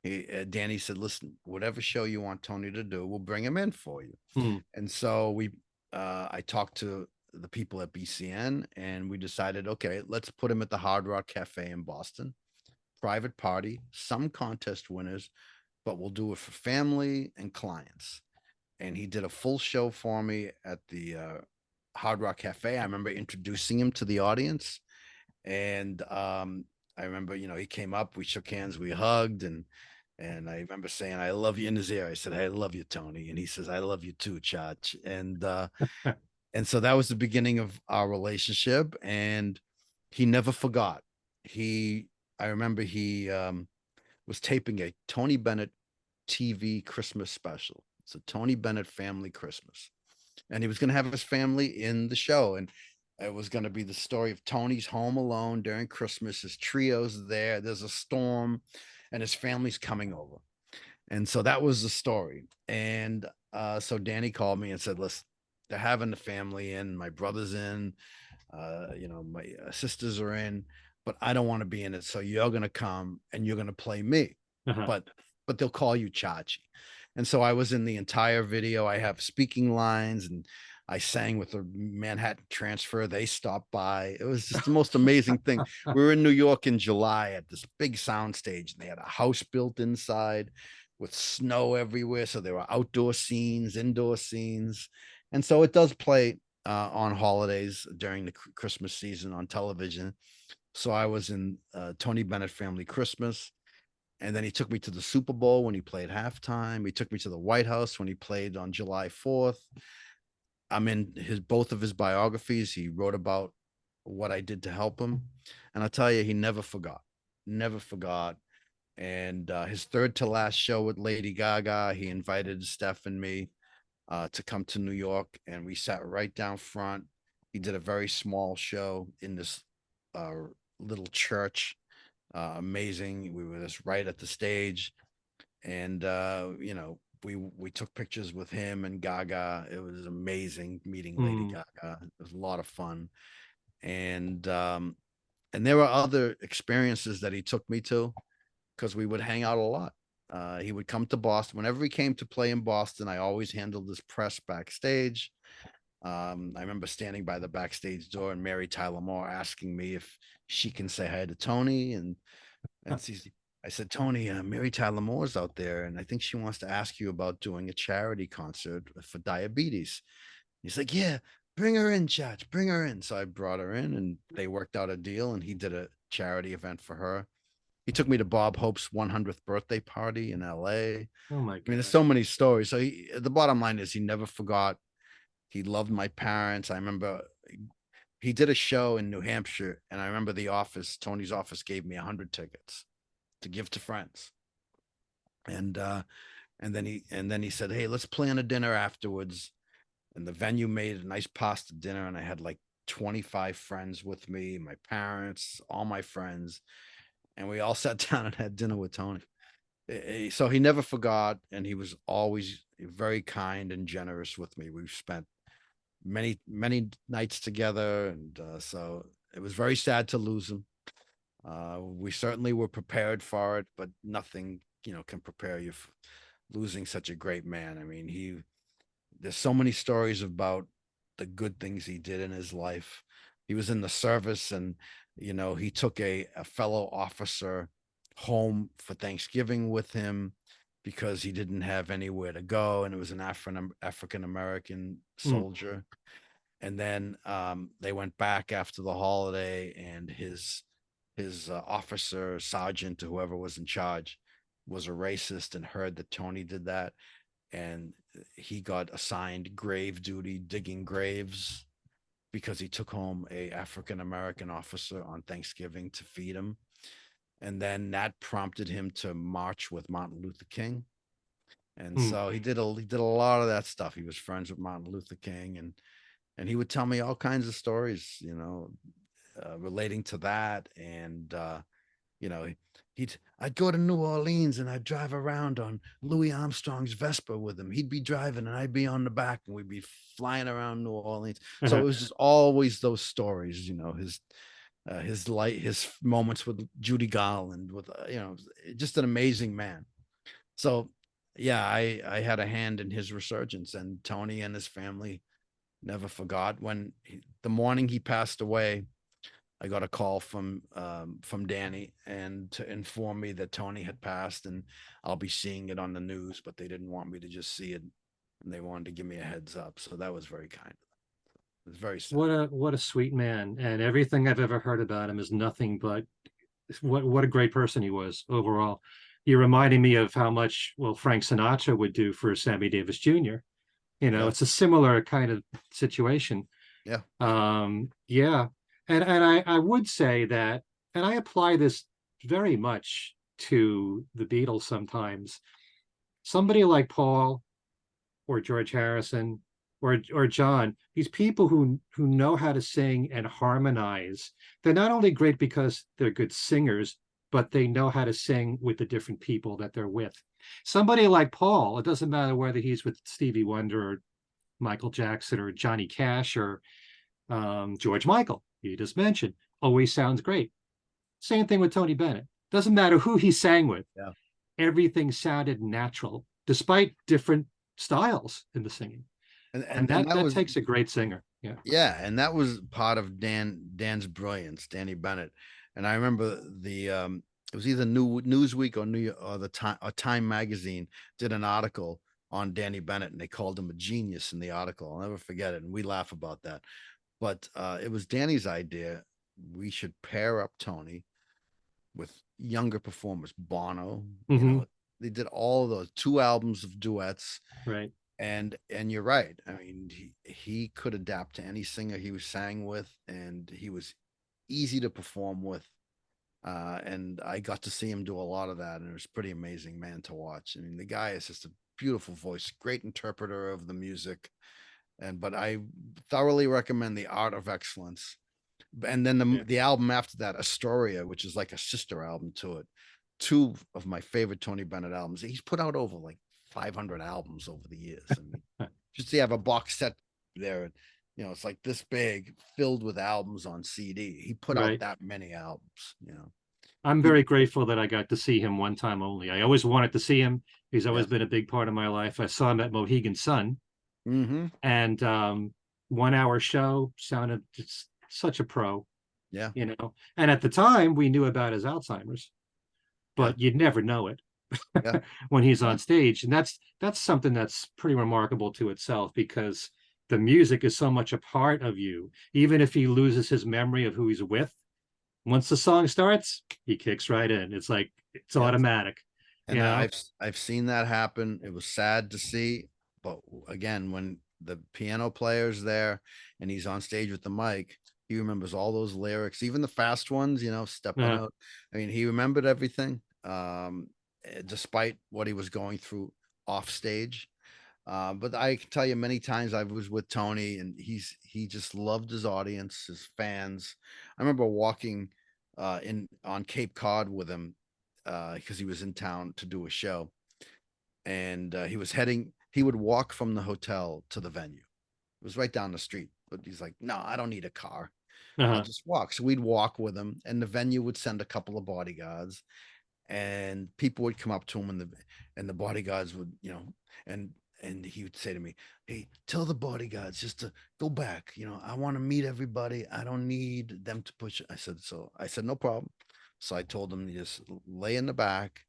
Danny said, listen, whatever show you want Tony to do, we'll bring him in for you. And so I talked to the people at BCN, and we decided, okay, let's put him at the Hard Rock Cafe in Boston. Private party, some contest winners, but we'll do it for family and clients. And he did a full show for me at the Hard Rock Cafe. I remember introducing him to the audience. And I remember, he came up, we shook hands, we hugged, and I remember saying, I love you in his ear. I said, hey, I love you, Tony. And he says, I love you too, Chach. And so that was the beginning of our relationship. And he never forgot. I remember he was taping a Tony Bennett TV Christmas special. It's a Tony Bennett family Christmas. And he was going to have his family in the show. And it was going to be the story of Tony's home alone during Christmas. His trio's there. There's a storm, and his family's coming over. And so that was the story. And so Danny called me and said, listen, they're having the family in. My brother's in. My sisters are in, but I don't want to be in it. So you're going to come and you're going to play me. But they'll call you Chachi. And so I was in the entire video. I have speaking lines, and I sang with the Manhattan Transfer. They stopped by. It was just the most amazing thing. We were in New York in July at this big sound stage, and they had a house built inside with snow everywhere. So there were outdoor scenes, indoor scenes. And so it does play on holidays during the Christmas season on television. So I was in Tony Bennett Family Christmas. And then he took me to the Super Bowl when he played halftime. He took me to the White House when he played on July 4th. I'm in both of his biographies. He wrote about what I did to help him. And I'll tell you, he never forgot. And his third to last show with Lady Gaga, he invited Steph and me to come to New York, and we sat right down front. He did a very small show in this little church. Amazing. We were just right at the stage, and we took pictures with him and Gaga. It was amazing meeting Lady Gaga. It was a lot of fun. And there were other experiences that he took me to, because we would hang out a lot. He would come to Boston. Whenever he came to play in Boston, I always handled this press backstage. I remember standing by the backstage door and Mary Tyler Moore asking me if she can say hi to Tony. And I said, Tony, Mary Tyler Moore's out there, and I think she wants to ask you about doing a charity concert for diabetes. He's like, yeah, bring her in, Chach, bring her in. So I brought her in, and they worked out a deal, and he did a charity event for her. He took me to Bob Hope's 100th birthday party in LA. Oh my God. I mean, there's so many stories. So the bottom line is he never forgot. He loved my parents. I remember he did a show in New Hampshire, and I remember Tony's office gave me 100 tickets to give to friends. And then he said, hey, let's plan a dinner afterwards. And the venue made a nice pasta dinner, and I had like 25 friends with me, my parents, all my friends, and we all sat down and had dinner with Tony. So he never forgot, and he was always very kind and generous with me. We've spent many nights together, and so it was very sad to lose him. We certainly were prepared for it, but nothing can prepare you for losing such a great man. I mean, there's so many stories about the good things he did in his life. He was in the service, and he took a fellow officer home for Thanksgiving with him because he didn't have anywhere to go, and it was an African American soldier. And then they went back after the holiday, and his officer, sergeant, or whoever was in charge, was a racist and heard that Tony did that, and he got assigned grave duty, digging graves, because he took home a African American officer on Thanksgiving to feed him. And then that prompted him to march with Martin Luther King. And so he did a lot of that stuff. He was friends with Martin Luther King, and he would tell me all kinds of stories, relating to that. And I'd go to New Orleans and I'd drive around on Louis Armstrong's Vespa with him. He'd be driving and I'd be on the back, and we'd be flying around New Orleans. So it was just always those stories, his moments with Judy Garland, with just an amazing man. So yeah, I had a hand in his resurgence, and Tony and his family never forgot. The morning he passed away, I got a call from Danny, and to inform me that Tony had passed, and I'll be seeing it on the news, but they didn't want me to just see it, and they wanted to give me a heads up. So that was very kind of them. It was very sad. What a sweet man, and everything I've ever heard about him is nothing but what a great person he was overall. You're reminding me of how much Frank Sinatra would do for Sammy Davis Jr. It's a similar kind of situation. Yeah. Yeah. And I would say that, and I apply this very much to the Beatles sometimes. Somebody like Paul or George Harrison or John, these people who know how to sing and harmonize, they're not only great because they're good singers, but they know how to sing with the different people that they're with. Somebody like Paul, it doesn't matter whether he's with Stevie Wonder or Michael Jackson or Johnny Cash or George Michael, you just mentioned, always sounds great. Same thing with Tony Bennett. Doesn't matter who he sang with. Yeah. Everything sounded natural, despite different styles in the singing. And that takes a great singer. Yeah. Yeah. And that was part of Dan's brilliance, Danny Bennett. And I remember it was either Newsweek or Time magazine did an article on Danny Bennett, and they called him a genius in the article. I'll never forget it. And we laugh about that. But it was Danny's idea. We should pair up Tony with younger performers, Bono. They did all of those 2 albums of duets. Right. And you're right. I mean, he could adapt to any singer he was sang with, and he was easy to perform with. And I got to see him do a lot of that, and it was pretty amazing, man, to watch. I mean, the guy is just a beautiful voice, great interpreter of the music. But I thoroughly recommend The Art of Excellence. And then the album after that, Astoria, which is like a sister album to it. 2 of my favorite Tony Bennett albums. He's put out over like 500 albums over the years. I mean, just to have a box set there, it's like this big, filled with albums on CD. He put out that many albums. I'm very grateful that I got to see him one time only. I always wanted to see him. He's always been a big part of my life. I saw him at Mohegan Sun. And 1 hour show, sounded just such a pro. Yeah. And at the time we knew about his Alzheimer's, but you'd never know it when he's on stage. And that's something that's pretty remarkable to itself, because the music is so much a part of you. Even if he loses his memory of who he's with, once the song starts, he kicks right in. It's like it's automatic. And I've seen that happen. It was sad to see. But again, when the piano player's there and he's on stage with the mic, he remembers all those lyrics, even the fast ones, stepping out. I mean, he remembered everything, despite what he was going through off stage. But I can tell you many times I was with Tony, and he just loved his audience, his fans. I remember walking on Cape Cod with him because he was in town to do a show, and he would walk from the hotel to the venue. It was right down the street, but he's like, no, I don't need a car. I'll just walk. So we'd walk with him, and the venue would send a couple of bodyguards, and people would come up to him, and the bodyguards would, and he would say to me, hey, tell the bodyguards just to go back. I want to meet everybody. I don't need them to push. I said, no problem. So I told them to just lay in the back,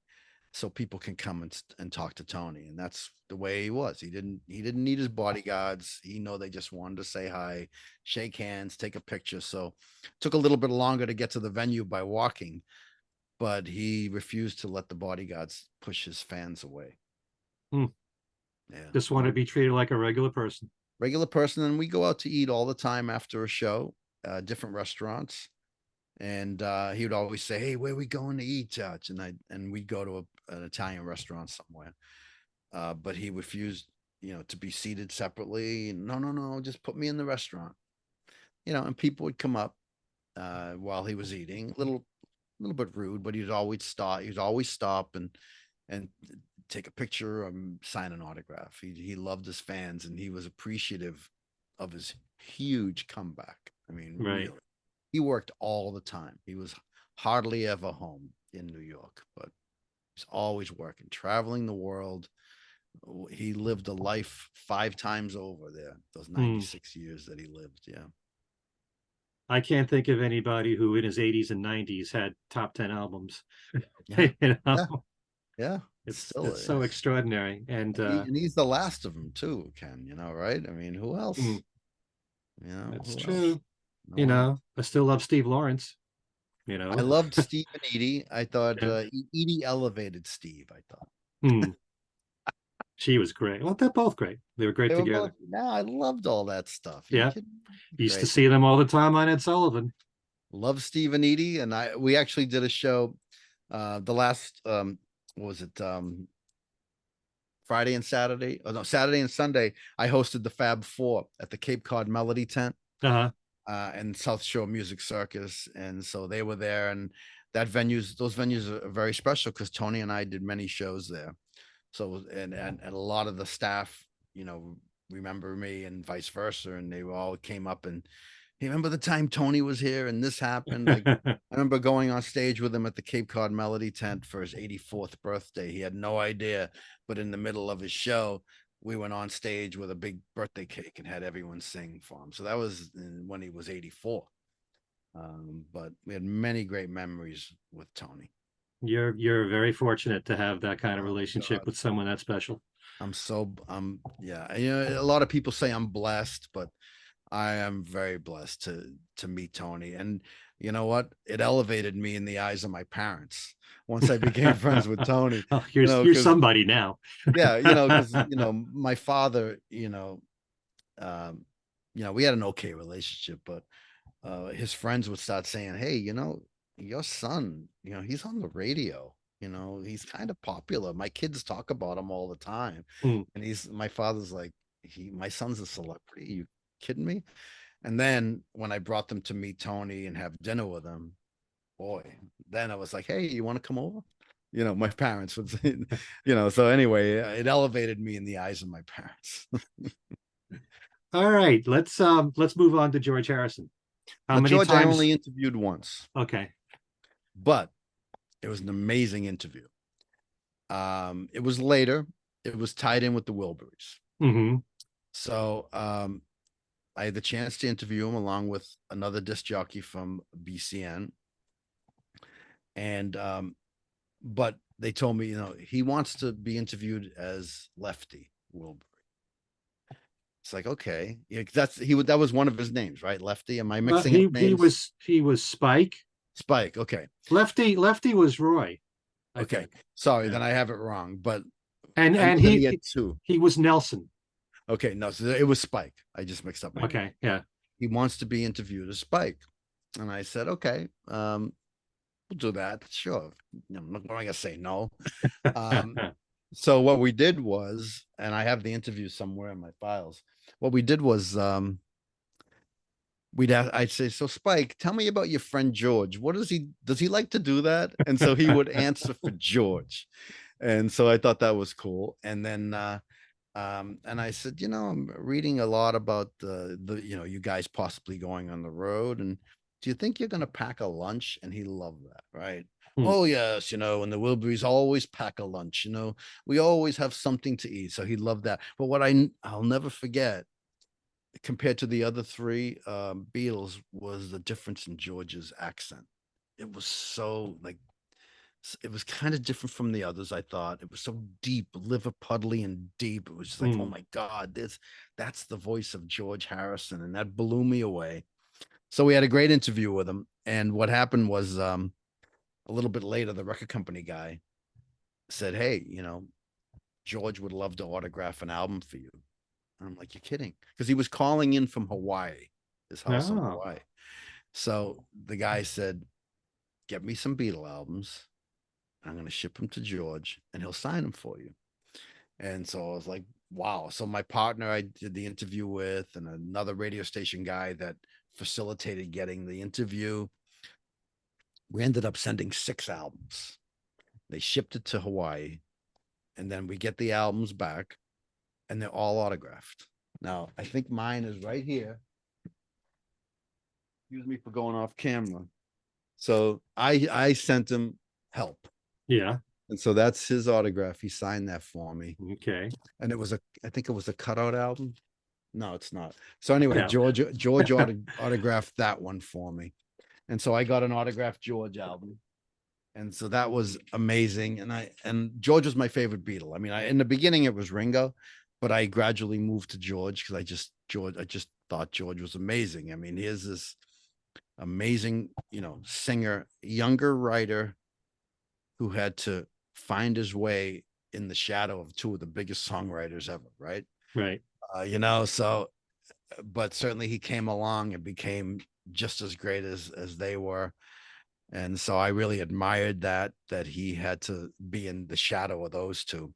so people can come and talk to Tony. And that's the way he was. He didn't need his bodyguards. They just wanted to say hi, shake hands, take a picture. So it took a little bit longer to get to the venue by walking, but he refused to let the bodyguards push his fans away. Yeah. Just want to be treated like a regular person. And we go out to eat all the time after a show, different restaurants. And he would always say, "Hey, where are we going to eat, Judge?" And we'd go to an Italian restaurant somewhere. But he refused, to be seated separately. No, just put me in the restaurant. And people would come up while he was eating, a little bit rude, but he'd always stop and take a picture or sign an autograph. He loved his fans, and he was appreciative of his huge comeback. I mean, right. Really. He worked all the time. He was hardly ever home in New York, but he's always working, traveling the world. He lived a life 5 times over there, those 96 years that he lived. Yeah. I can't think of anybody who in his 80s and 90s had top 10 albums. Yeah. Yeah. It's so extraordinary. And he's the last of them too, Ken, right? I mean, who else? That's true. No I still love Steve Lawrence. I loved Steve and Edie. I thought Edie elevated Steve, I thought. She was great. Well, they're both great. They were great together. I loved all that stuff. Yeah. Used to see them all the time on Ed Sullivan. Love Steve and Edie. And we actually did a show the last what was it? Friday and Saturday. Oh no, Saturday and Sunday. I hosted the Fab Four at the Cape Cod Melody Tent. And South Shore Music Circus. And so they were there, and those venues are very special because Tony and I did many shows there. So, and a lot of the staff, remember me and vice versa. And they all came up and, hey, remember the time Tony was here and this happened? Like, I remember going on stage with him at the Cape Cod Melody Tent for his 84th birthday. He had no idea, but in the middle of his show, we went on stage with a big birthday cake and had everyone sing for him. So that was when he was 84. But we had many great memories with Tony. You're very fortunate to have that kind of relationship with someone that special. Yeah. A lot of people say I'm blessed, but I am very blessed to meet Tony. And you know what? It elevated me in the eyes of my parents once I became friends with Tony. Oh, you're somebody now. Yeah, because my father, we had an okay relationship, but his friends would start saying, "Hey, your son, he's on the radio. He's kind of popular. My kids talk about him all the time." And my father's like, my son's a celebrity. Are you kidding me? And then when I brought them to meet Tony and have dinner with him, boy, then I was like, "Hey, you want to come over?" My parents would say, so anyway, it elevated me in the eyes of my parents. All right, let's move on to George Harrison. How many times? I only interviewed once. Okay. But it was an amazing interview. It was later. It was tied in with the Wilburys. So I had the chance to interview him along with another disc jockey from BCN. And but they told me, he wants to be interviewed as Lefty Wilbury. It's like, okay, that was one of his names, right? Lefty. Am I mixing up names? He was Spike. Spike. Okay. Lefty was Roy. Okay. Sorry, then I have it wrong. But and he had two. He was Nelson. Okay, no, so it was Spike. I just mixed up. Okay, yeah. He wants to be interviewed as Spike, and I said, okay, we'll do that. Sure. I'm not going to say no. So what we did was, and I have the interview somewhere in my files. What we did was, I'd say, "So Spike, tell me about your friend George. Does he like to do that?" And so he would answer for George. And so I thought that was cool. And then, and I said, I'm reading a lot about you guys possibly going on the road. And do you think you're going to pack a lunch? And he loved that. Right. Oh, yes. And the Wilburys always pack a lunch, we always have something to eat. So he loved that. But what I'll never forget, compared to the other three Beatles, was the difference in George's accent. It was so it was kind of different from the others. I thought it was so deep, Liverpudly and deep. It was just like, oh my God, that's the voice of George Harrison, and that blew me away. So we had a great interview with him. And what happened was a little bit later, the record company guy said, hey, George would love to autograph an album for you. And I'm like, you're kidding? Because he was calling in from Hawaii, his house in Hawaii. So the guy said, get me some Beatle albums. I'm going to ship them to George and he'll sign them for you. And so I was like, wow. So my partner I did the interview with, and another radio station guy that facilitated getting the interview, we ended up sending 6 albums. They shipped it to Hawaii, and then we get the albums back, and they're all autographed. Now, I think mine is right here. Excuse me for going off camera. So I sent him Help. Yeah. And so that's his autograph. He signed that for me. Okay. And I think it was a cutout album. No, it's not. So anyway, no. George autographed that one for me. And so I got an autographed George album. And so that was amazing. And George was my favorite Beatle. I mean, in the beginning it was Ringo, but I gradually moved to George because I just thought George was amazing. I mean, he is this amazing, singer, younger writer who had to find his way in the shadow of 2 of the biggest songwriters ever, right? Right. So, but certainly he came along and became just as great as they were. And so I really admired that he had to be in the shadow of those 2.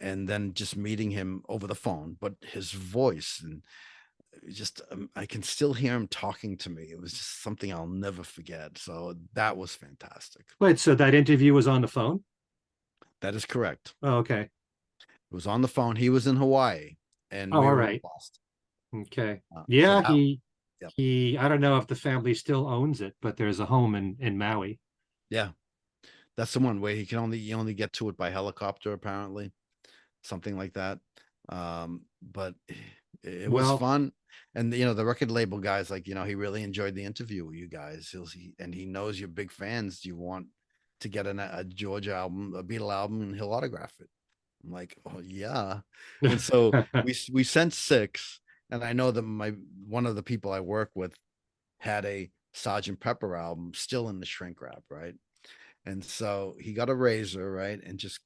And then just meeting him over the phone, but his voice and just, I can still hear him talking to me. It was just something I'll never forget. So that was fantastic. Wait, so that interview was on the phone? That is correct. Oh, okay. It was on the phone. He was in Hawaii, and all right. Okay. Yeah, so he I don't know if the family still owns it, but there's a home in Maui. Yeah. That's the one where you only get to it by helicopter, apparently. Something like that. But it was fun. And the record label guys, like, he really enjoyed the interview with you guys. And he knows you're big fans. You want to get a George album, a Beatle album, and he'll autograph it. I'm like, oh yeah. And so we sent 6. And I know that one of the people I work with had a Sgt. Pepper album still in the shrink wrap, right? And so he got a razor, right, and just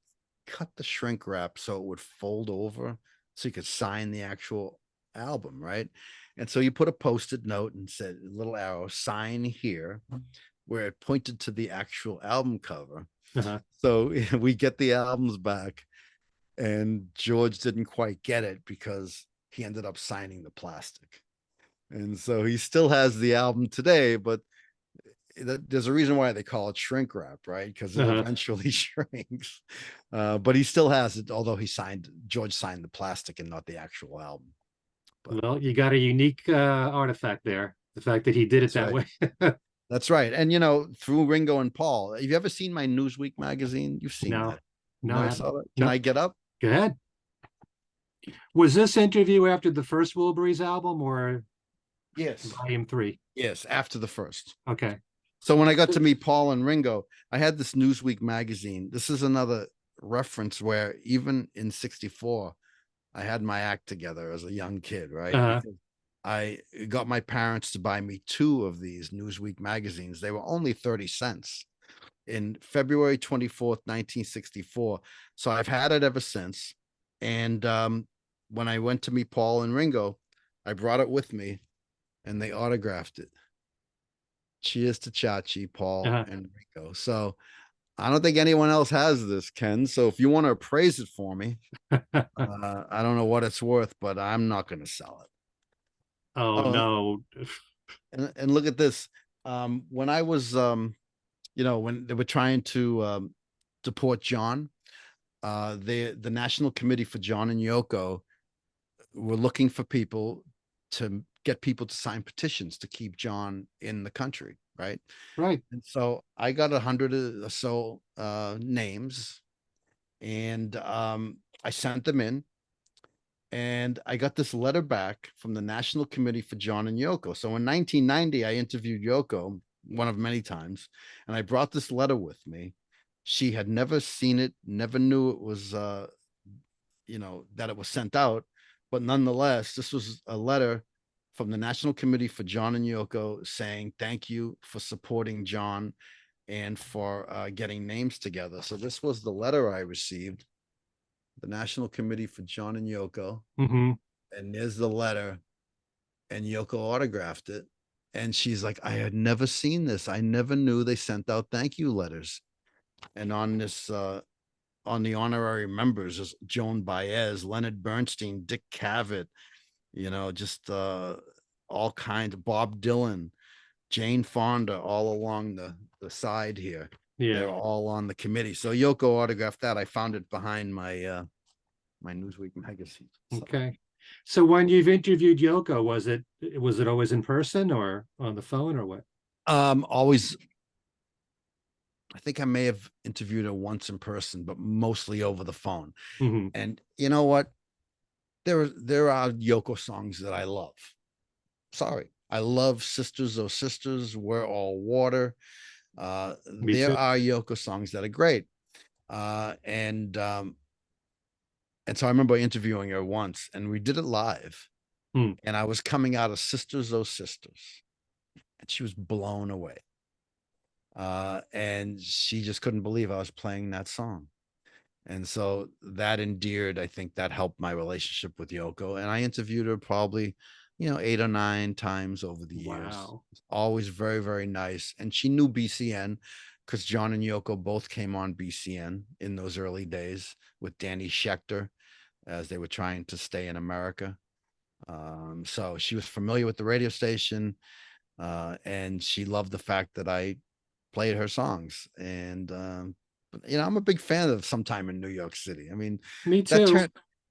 cut the shrink wrap so it would fold over so you could sign the actual album, right? And so you put a post-it note and said a little arrow, sign here, where it pointed to the actual album cover. So we get the albums back, and George didn't quite get it because he ended up signing the plastic. And so he still has the album today, but there's a reason why they call it shrink wrap, right? Because it eventually shrinks. But he still has it, although George signed the plastic and not the actual album. But, well, you got a unique artifact there. The fact that he did it that way. That's right. And, through Ringo and Paul, have you ever seen my Newsweek magazine? You've seen that. No, I saw that. Can I get up? Go ahead. Was this interview after the first Wilburys album or volume 3? Yes, after the first. Okay. So when I got to meet Paul and Ringo, I had this Newsweek magazine. This is another reference where even in '64, I had my act together as a young kid, right? I got my parents to buy me 2 of these Newsweek magazines. They were only 30 cents in February 24th, 1964. So I've had it ever since. And when I went to meet Paul and Ringo, I brought it with me and they autographed it. Cheers to Chachi, Paul and Ringo. So I don't think anyone else has this, Ken. So if you want to appraise it for me, I don't know what it's worth, but I'm not going to sell it. Oh no. And look at this. When I was, when they were trying to deport John, the National Committee for John and Yoko were looking for people to get people to sign petitions to keep John in the country, right? Right. And so I got 100 or so names, and I sent them in, and I got this letter back from the National Committee for John and Yoko. So in 1990, I interviewed Yoko one of many times, and I brought this letter with me. She had never seen it, never knew it was, that it was sent out. But nonetheless, this was a letter from the National Committee for John and Yoko saying, thank you for supporting John and for getting names together. So this was the letter I received, the National Committee for John and Yoko. Mm-hmm. And there's the letter, and Yoko autographed it. And she's like, I had never seen this. I never knew they sent out thank you letters. And on this, on the honorary members is Joan Baez, Leonard Bernstein, Dick Cavett, just all kinds of Bob Dylan, Jane Fonda, all along the side here. Yeah. They're all on the committee. So Yoko autographed that. I found it behind my my Newsweek magazine. So. Okay. So when you've interviewed Yoko, was it always in person or on the phone or what? Always. I think I may have interviewed her once in person, but mostly over the phone. Mm-hmm. And you know what? There are Yoko songs that I love. Sorry. I love Sisters Oh Sisters, We're All Water. There are Yoko songs that are great. And so I remember interviewing her once, and we did it live. And I was coming out of Sisters Oh Sisters, and she was blown away. And she just couldn't believe I was playing that song. And so that endeared, I think that helped my relationship with Yoko. And I interviewed her probably, 8 or 9 times over the years. Wow. Always very, very nice. And she knew BCN because John and Yoko both came on BCN in those early days with Danny Schechter as they were trying to stay in America. So she was familiar with the radio station, and she loved the fact that I played her songs. And I'm a big fan of Sometime in New York City. I mean, me too.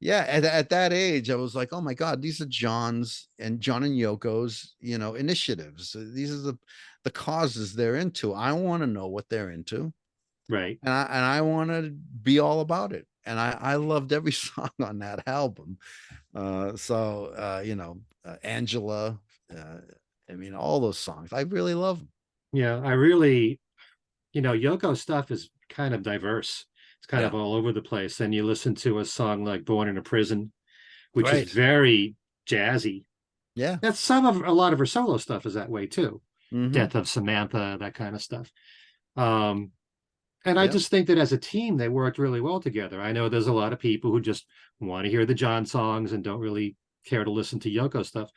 At that age, I was like, oh my God, these are John and Yoko's, initiatives. These are the causes they're into. I want to know what they're into. Right. And I want to be all about it. And I loved every song on that album. Angela, all those songs, I really love them. Yeah, I really, Yoko stuff is kind of diverse. It's kind of all over the place. And you listen to a song like Born in a Prison, which is very jazzy. Yeah. That's a lot of her solo stuff is that way too. Mm-hmm. Death of Samantha, that kind of stuff. And I just think that as a team, they worked really well together. I know there's a lot of people who just want to hear the John songs and don't really care to listen to Yoko stuff.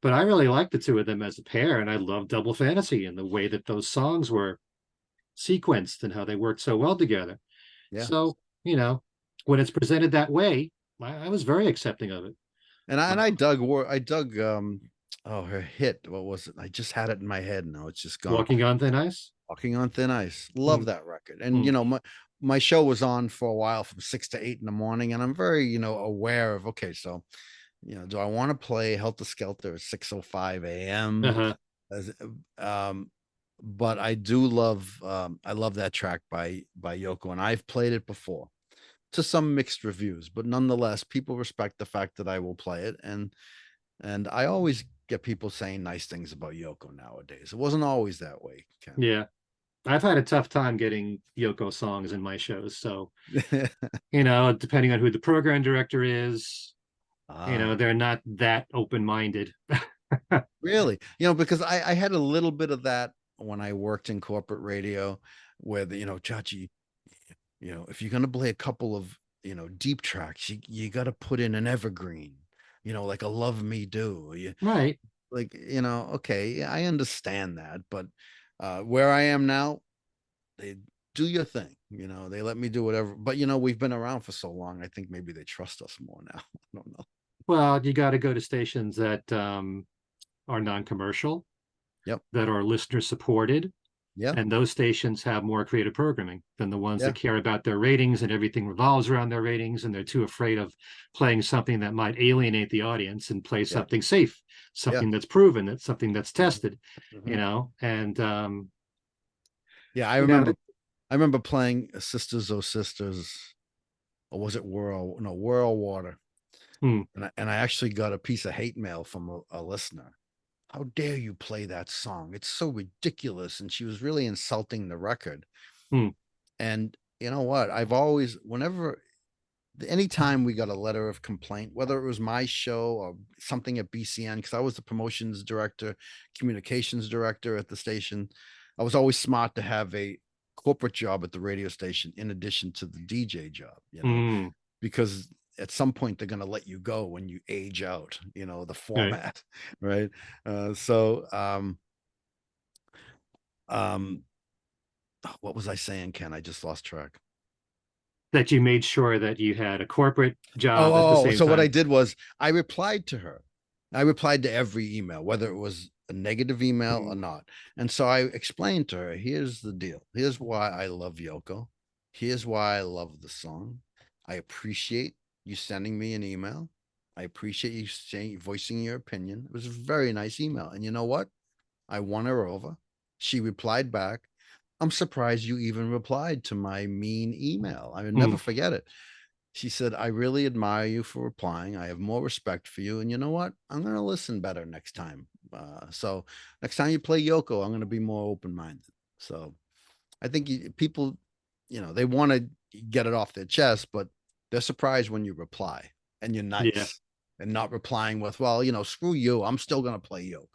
But I really like the two of them as a pair, and I love Double Fantasy and the way that those songs were sequenced and how they worked so well together. Yeah. So, when it's presented that way, I was very accepting of it. And I dug her hit. What was it? I just had it in my head. Now it's just gone. Walking on Thin Ice. Walking on Thin Ice. Love that record. And my show was on for a while from 6 to 8 in the morning, and I'm very aware of, okay, so do I want to play Helter Skelter at 6:05 a.m.? But I do love I love that track by Yoko, and I've played it before to some mixed reviews, but nonetheless people respect the fact that I will play it. And I always get people saying nice things about Yoko nowadays. It wasn't always that way, Ken. Yeah, I've had a tough time getting Yoko songs in my shows, so depending on who the program director is, they're not that open-minded. Really, because I had a little bit of that when I worked in corporate radio, where Chachi, if you're gonna play a couple of deep tracks, you got to put in an evergreen, like a Love Me Do. Right. Like, okay, I understand that, but where I am now, they do your thing, they let me do whatever. But we've been around for so long, I think maybe they trust us more now. I don't know. Well, you got to go to stations that are non-commercial, that are listener supported, and those stations have more creative programming than the ones that care about their ratings, and everything revolves around their ratings, and they're too afraid of playing something that might alienate the audience and play something safe, something that's proven, that's something that's tested. And I remember playing Sisters Oh Sisters, or was it World Water? And I actually got a piece of hate mail from a listener. How dare you play that song? It's so ridiculous. And she was really insulting the record. And you know what? I've always, anytime we got a letter of complaint, whether it was my show or something at BCN, because I was the promotions director, communications director at the station, I was always smart to have a corporate job at the radio station in addition to the DJ job, because at some point they're going to let you go when you age out, the format, right? What was I saying, Ken? I just lost track. That you made sure that you had a corporate job at the same so time. What I did was I replied to her. I replied to every email, whether it was a negative email or not. And so I explained to her, here's the deal. Here's why I love Yoko. Here's why I love the song. I appreciate you sending me an email. I appreciate you voicing your opinion. It was a very nice email. And you know what? I won her over. She replied back. I'm surprised you even replied to my mean email. I will never forget it. She said, I really admire you for replying. I have more respect for you. And you know what? I'm going to listen better next time. So next time you play Yoko, I'm going to be more open-minded. So I think people, they want to get it off their chest, but they're surprised when you reply and you're nice and not replying with, well, screw you. I'm still going to play Yoko.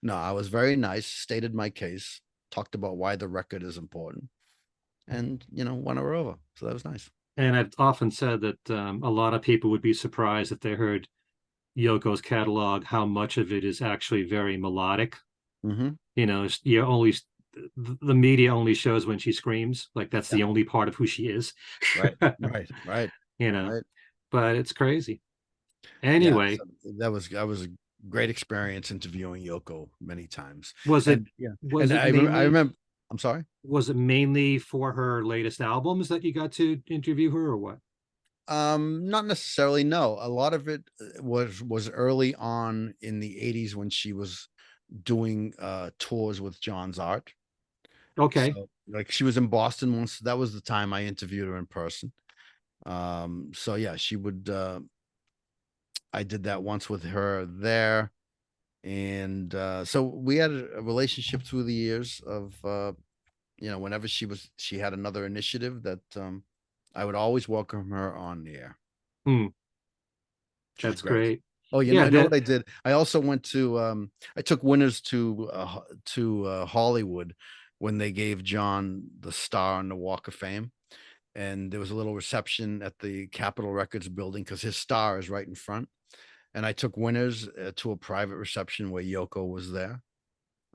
No, I was very nice, stated my case, talked about why the record is important, and won her over. So that was nice. And I've often said that a lot of people would be surprised if they heard Yoko's catalog, how much of it is actually very melodic. You only, the media only shows when she screams, like that's the only part of who she is. Right. But it's crazy. Anyway, so that was a great experience interviewing Yoko many times. Was it? I remember. I'm sorry. Was it mainly for her latest albums that you got to interview her, or what? Not necessarily. No, a lot of it was early on in the 80s when she was doing tours with John's Art. Okay. So, like she was in Boston once. That was the time I interviewed her in person. So yeah, she would. I did that once with her there. And so we had a relationship through the years of whenever she had another initiative that I would always welcome her on the air. That's great. Oh, you know what I did? I also went to I took winners to Hollywood when they gave John the star on the Walk of Fame. And there was a little reception at the Capitol Records building because his star is right in front. And I took winners to a private reception where Yoko was there.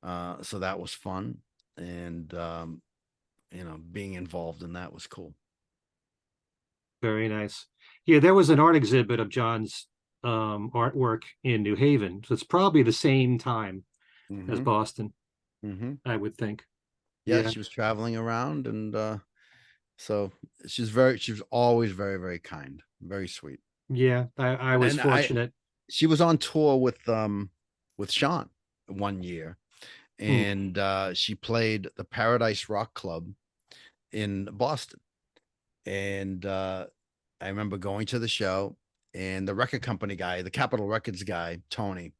So that was fun. And, being involved in that was cool. Very nice. Yeah, there was an art exhibit of John's artwork in New Haven. So it's probably the same time as Boston, I would think. Yeah, she was traveling around. And so she was always very, very kind, very sweet. Yeah, I was fortunate. She was on tour with Sean one year, and she played the Paradise Rock Club in Boston. And I remember going to the show, and the record company guy, the Capitol Records guy, Tony,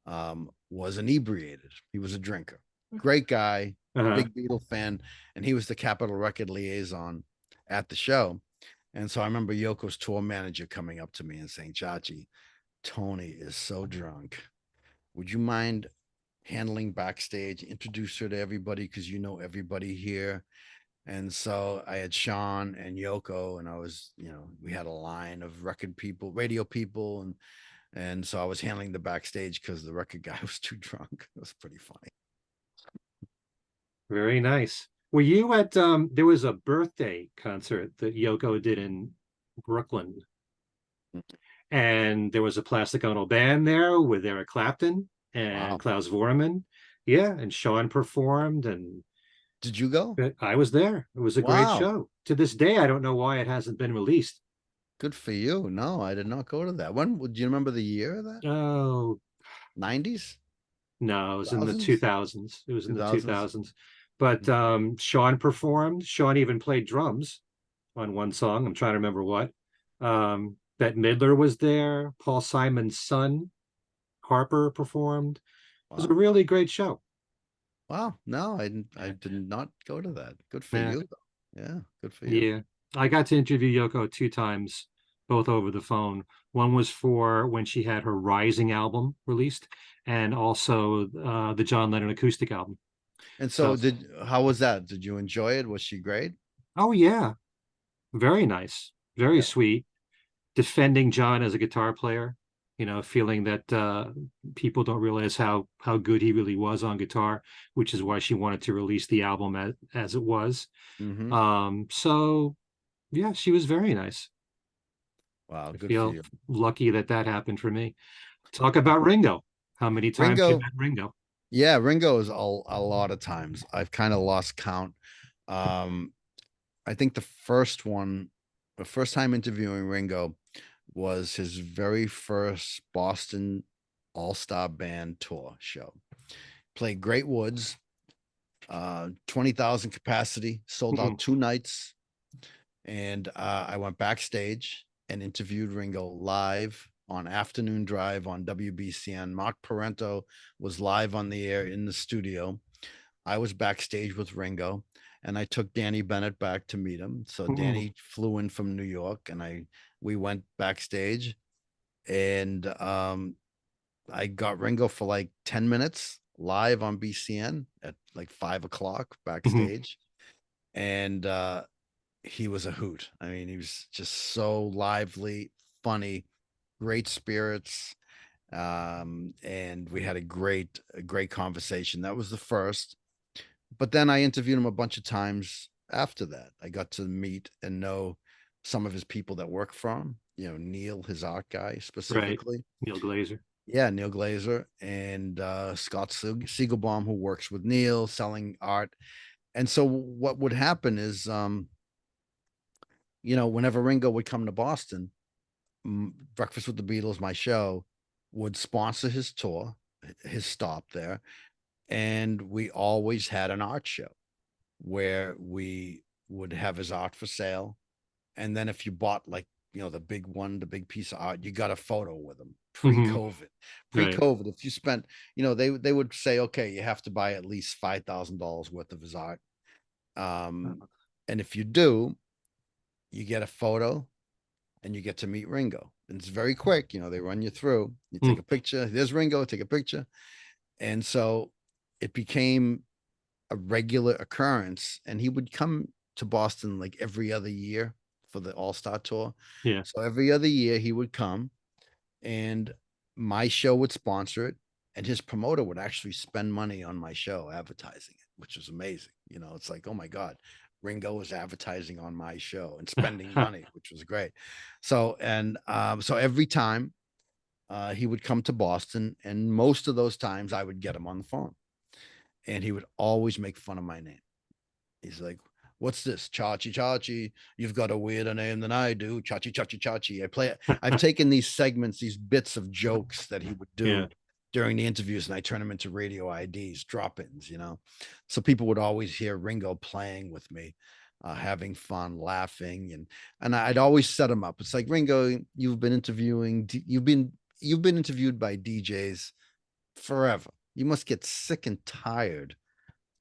was inebriated. He was a drinker. Great guy, big Beatle fan, and he was the Capitol Record liaison at the show. And so I remember Yoko's tour manager coming up to me and saying, Chachi, Tony is so drunk. Would you mind handling backstage? Introduce her to everybody because you know everybody here. And so I had Sean and Yoko, and I was, we had a line of record people, radio people, and so I was handling the backstage because the record guy was too drunk. It was pretty funny. Very nice. Were you at there was a birthday concert that Yoko did in Brooklyn, and there was a Plastic Ono band there with Eric Clapton and Klaus Vormann. Yeah, and Sean performed. And did you go? I was there. It was a great show. To this day, I don't know why it hasn't been released. Good for you. No, I did not go to that. When do you remember the year of that? Oh, 90s? No, it was in the 2000s. It was in the 2000s. But Sean performed. Sean even played drums on one song. I'm trying to remember what. Bette Midler was there. Paul Simon's son, Harper, performed. It was a really great show. Wow. No, I did not go to that. Good for you, though. Yeah, good for you. Yeah. I got to interview Yoko 2 times, both over the phone. One was for when she had her Rising album released, and also the John Lennon acoustic album. And So, so how was that? Did you enjoy it? Was she great? oh yeah, very nice, very Yeah. sweet. Defending John as a guitar player, feeling that people don't realize how good he really was on guitar, which is why she wanted to release the album as it was. Mm-hmm. So yeah, she was very nice. Wow, I good for feel you. lucky that that happened for me. Talk about Ringo. How many times you Ringo, met Ringo? yeah, Ringo is a lot of times. I've kind of lost count. Um, I think the first time interviewing Ringo was his very first Boston All-Star Band tour show. Played Great Woods, 20,000 capacity, sold Mhm. out 2 nights. And I went backstage and interviewed Ringo live on Afternoon Drive on WBCN. Mark Parento was live on the air in the studio. I was backstage with Ringo, and I took Danny Bennett back to meet him. So Mhm. Danny flew in from New York, and we went backstage, and I got Ringo for like 10 minutes live on BCN at like 5 o'clock Mhm. backstage, and he was a hoot. I mean, he was just so lively, funny, great spirits. And we had a great conversation. That was the first. But then I interviewed him a bunch of times after that. I got to meet and know some of his people that work for him, Neil, his art guy Right. specifically. Neil Glazer. Yeah, Neil Glazer and Scott Siegelbaum, who works with Neil selling art. And so what would happen is, whenever Ringo would come to Boston, Breakfast with the Beatles, my show, would sponsor his tour, his stop there. And we always had an art show where we would have his art for sale. And then if you bought like, the big one, the big piece of art, you got a photo with him Mhm. pre-COVID. Right. Pre-COVID, if you spent, they would say, okay, you have to buy at least $5,000 worth of his art. And if you do, you get a photo and you get to meet Ringo. And it's very quick. They run you through. You take Mm. a picture. There's Ringo. Take a picture. And so it became a regular occurrence. And he would come to Boston like every other year for the All Star tour. Yeah. So every other year he would come, and my show would sponsor it. And his promoter would actually spend money on my show advertising it, which was amazing. It's like, oh my God, Ringo was advertising on my show and spending money, which was great. So every time he would come to Boston, and most of those times I would get him on the phone, and he would always make fun of my name. He's like, "What's this? Chachi Chachi. You've got a weirder name than I do. Chachi Chachi Chachi." I've taken these segments, these bits of jokes that he would Yeah. do during the interviews, and I turn them into radio IDs, drop-ins. So people would always hear Ringo playing with me, having fun, laughing, and I'd always set him up. It's like, Ringo, you've been interviewed by DJs forever. You must get sick and tired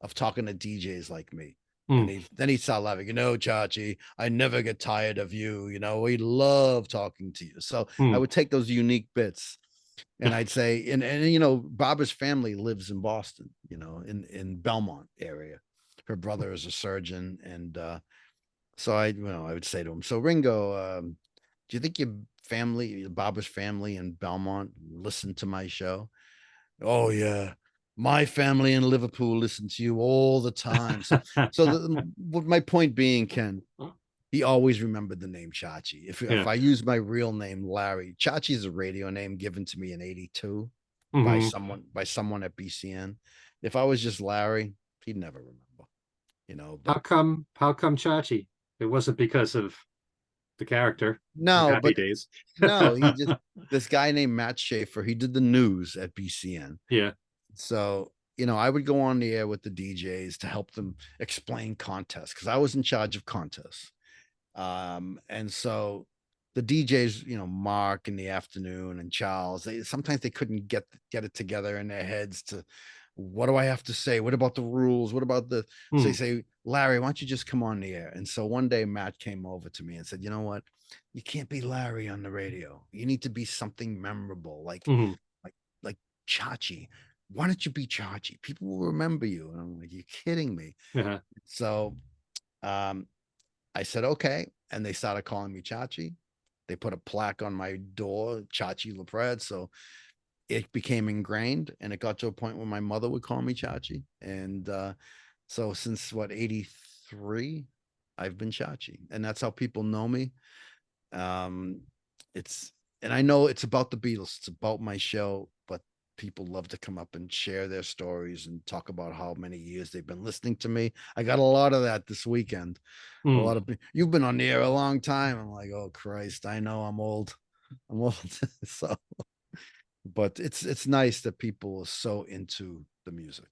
of talking to DJs like me. And Mm. then he'd start laughing, Chachi, I never get tired of you. We love talking to you. So I Mm. would take those unique bits, and I'd say, and Barbara's family lives in Boston, in Belmont area. Her brother is a surgeon. And so I would say to him, so Ringo, do you think Barbara's family in Belmont listen to my show? Oh yeah, my family in Liverpool listen to you all the time. What my point being, Ken, he always remembered the name Chachi. If Yeah. I use my real name, Larry, Chachi is a radio name given to me in '82 by Mhm. someone at BCN. If I was just Larry, he'd never remember. How But come? How come Chachi? It wasn't because of the character from no, Happy but Days. no, he just this guy named Matt Schaefer. He did the news at BCN. Yeah. So, I would go on the air with the DJs to help them explain contests, because I was in charge of contests. And so the DJs, Mark in the afternoon and Charles, sometimes they couldn't get it together in their heads to, what do I have to say? What about the rules? What about so they Mm. say, Larry, why don't you just come on the air? And so one day Matt came over to me and said, you know what? You can't be Larry on the radio. You need to be something memorable, Mm-hmm. like Chachi. Why don't you be Chachi? People will remember you. And I'm like, you kidding me? Uh-huh. So um, I said, okay. And they started calling me Chachi. They put a plaque on my door, Chachi Loprete. So it became ingrained, and it got to a point where my mother would call me Chachi. And so since what, 83, I've been Chachi. And that's how people know me. Um, it's, and I know it's about the Beatles, it's about my show, but people love to come up and share their stories and talk about how many years they've been listening to me. I got a lot of that this weekend. A lot of, you've been on the air a long time. I'm like, oh Christ, I know I'm old. I'm old. So, but it's nice that people are so into the music.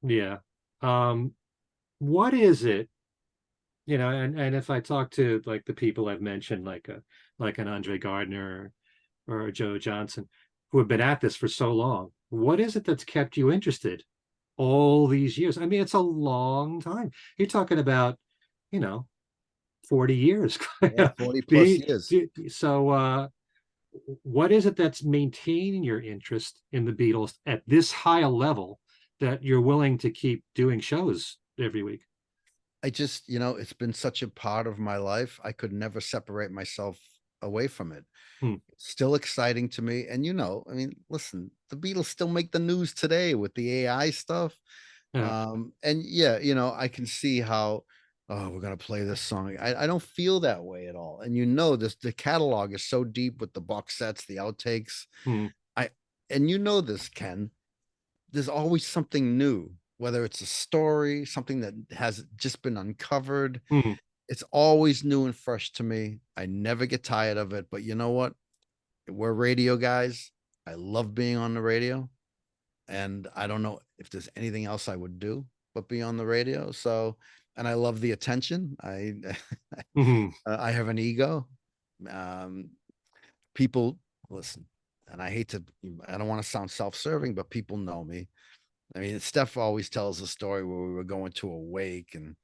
Yeah. What is it, and if I talk to like the people I've mentioned, like an Andre Gardner or a Joe Johnson, who have been at this for so long, what is it that's kept you interested all these years? I mean, it's a long time. You're talking about, you know, 40 years. Yeah, 40 plus Be, years. so what is it that's maintaining your interest in the Beatles at this high a level that you're willing to keep doing shows every week? I just, it's been such a part of my life. I could never separate myself away from it. Hmm. It's still exciting to me. And, I mean, listen, the Beatles still make the news today with the AI stuff. Yeah. And yeah, I can see how, oh, we're going to play this song. I don't feel that way at all. And the catalog is so deep with the box sets, the outtakes. Hmm. I, and this, Ken, there's always something new, whether it's a story, something that has just been uncovered. Hmm. It's always new and fresh to me. I never get tired of it. But you know what? We're radio guys. I love being on the radio. And I don't know if there's anything else I would do but be on the radio. So, and I love the attention. Hmm. I have an ego. Um, People listen, and I don't want to sound self-serving, but people know me. I mean, Steph always tells a story where we were going to a wake and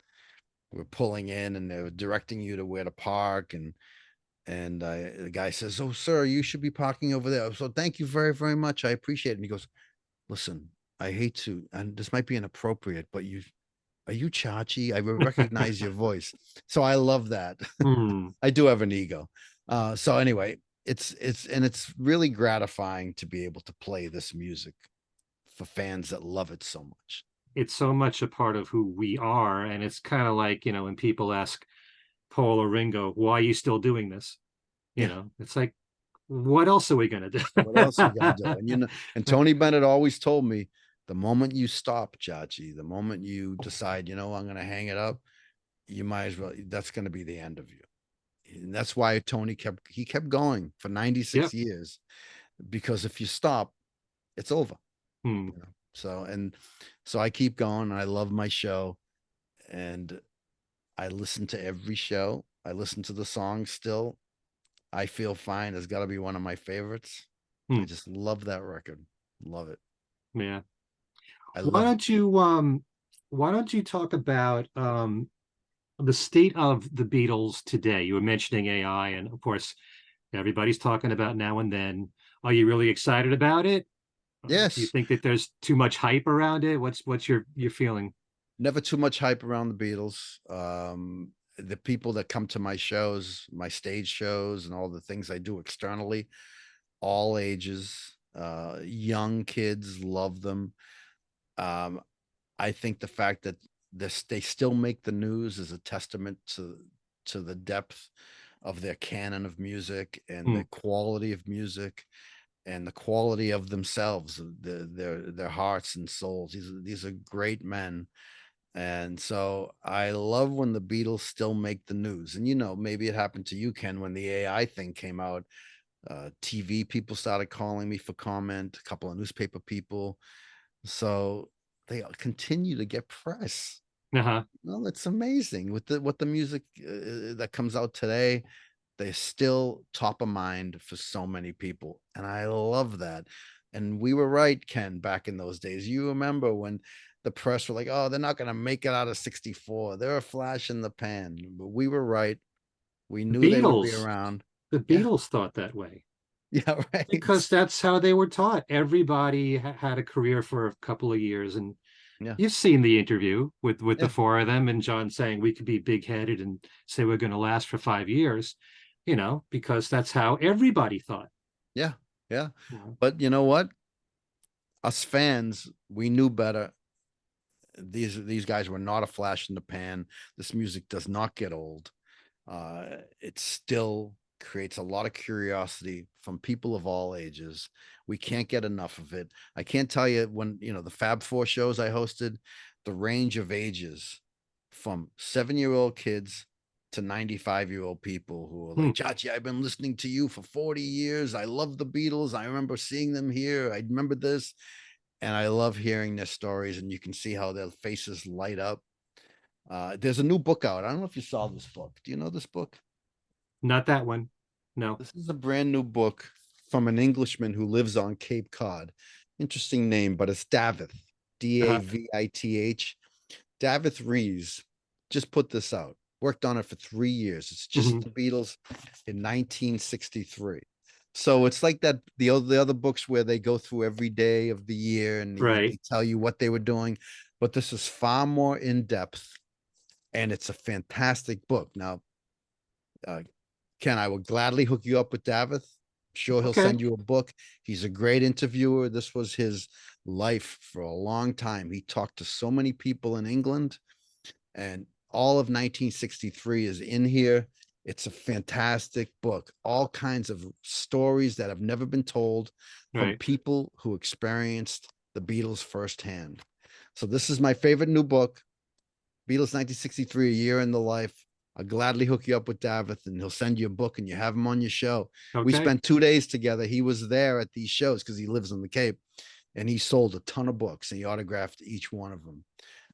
we're pulling in and they were directing you to where to park. And the guy says, "Oh, sir, you should be parking over there. So thank you very, very much. I appreciate it." And he goes, "Listen, I hate to, and this might be inappropriate, but are you Chachi? I recognize your voice." So I love that. Hmm. I do have an ego. So anyway, it's really gratifying to be able to play this music for fans that love it so much. It's so much a part of who we are. And it's kind of like, when people ask Paul or Ringo, why are you still doing this? Yeah. It's like, what else are we going to What else are we gonna do? do? And Tony Bennett always told me, the moment you stop, Chachi, the moment you decide, I'm gonna hang it up, you might as well, that's gonna be the end of you. And that's why Tony kept going for 96 Yep. years, because if you stop, it's over. Hmm. So I keep going, and I love my show, and I listen to every show. I listen to the songs still. I Feel Fine has got to be one of my favorites. I Hmm. just love that record. Love it. Yeah. I Why love don't you um why don't you talk about the state of the Beatles today? You were mentioning AI, and of course everybody's talking about Now and Then. Are you really excited about it? Do you Yes. think that there's too much hype around it? What's your feeling? Never too much hype around the Beatles. The people that come to my shows, my stage shows, and all the things I do externally, all ages, young kids love them. Um, I think the fact that they still make the news is a testament to the depth of their canon of music and Hmm. the quality of music and the quality of themselves, their hearts and souls. These are great men. And so I love when the Beatles still make the news. And maybe it happened to you, Ken, when the AI thing came out. TV people started calling me for comment, a couple of newspaper people. So they continue to get press. Uh-huh. Well, it's amazing with what the music that comes out today. They're still top of mind for so many people, and I love that. And we were right, Ken, back in those days. You remember when the press were like, oh, they're not going to make it out of 64. They're a flash in the pan. But we were right. We The knew they would be Beatles, around. the Yeah. Beatles thought that way Yeah, right. because that's how they were taught. Everybody had a career for a couple of years, and Yeah. you've seen the interview with the Yeah. four of them, and John saying we could be big headed and say we're going to last for 5 years, because that's how everybody thought. Yeah. Yeah. Yeah. But you know what? Us fans, we knew better. These guys were not a flash in the pan. This music does not get old. It still creates a lot of curiosity from people of all ages. We can't get enough of it. I can't tell you when, the Fab Four shows I hosted, the range of ages from 7-year-old kids to 95-year-old people who are like, Chachi, I've been listening to you for 40 years. I love the Beatles. I remember seeing them here. I remember this. And I love hearing their stories, and you can see how their faces light up. There's a new book out. I don't know if you saw this book. Do you know this book? Not that one. No. This is a brand new book from an Englishman who lives on Cape Cod. Interesting name, but it's Davith, Davith. Davith Rees just put this out. Worked on it for 3 years. It's just the Beatles in 1963. So it's like that the other books where they go through every day of the year and they tell you what they were doing, but this is far more in depth, and it's a fantastic book. Now, Ken, I will gladly hook you up with Davith. Sure, he'll send you a book. He's a great interviewer. This was his life for a long time. He talked to so many people in England, and all of 1963 is in here. It's a fantastic book. All kinds of stories that have never been told from people who experienced the Beatles firsthand. So this is my favorite new book, Beatles 1963, A Year in the Life. I'll gladly hook you up with Davith, and he'll send you a book and you have him on your show. We spent 2 days together. He was there at these shows because he lives on the Cape, and he sold a ton of books and he autographed each one of them.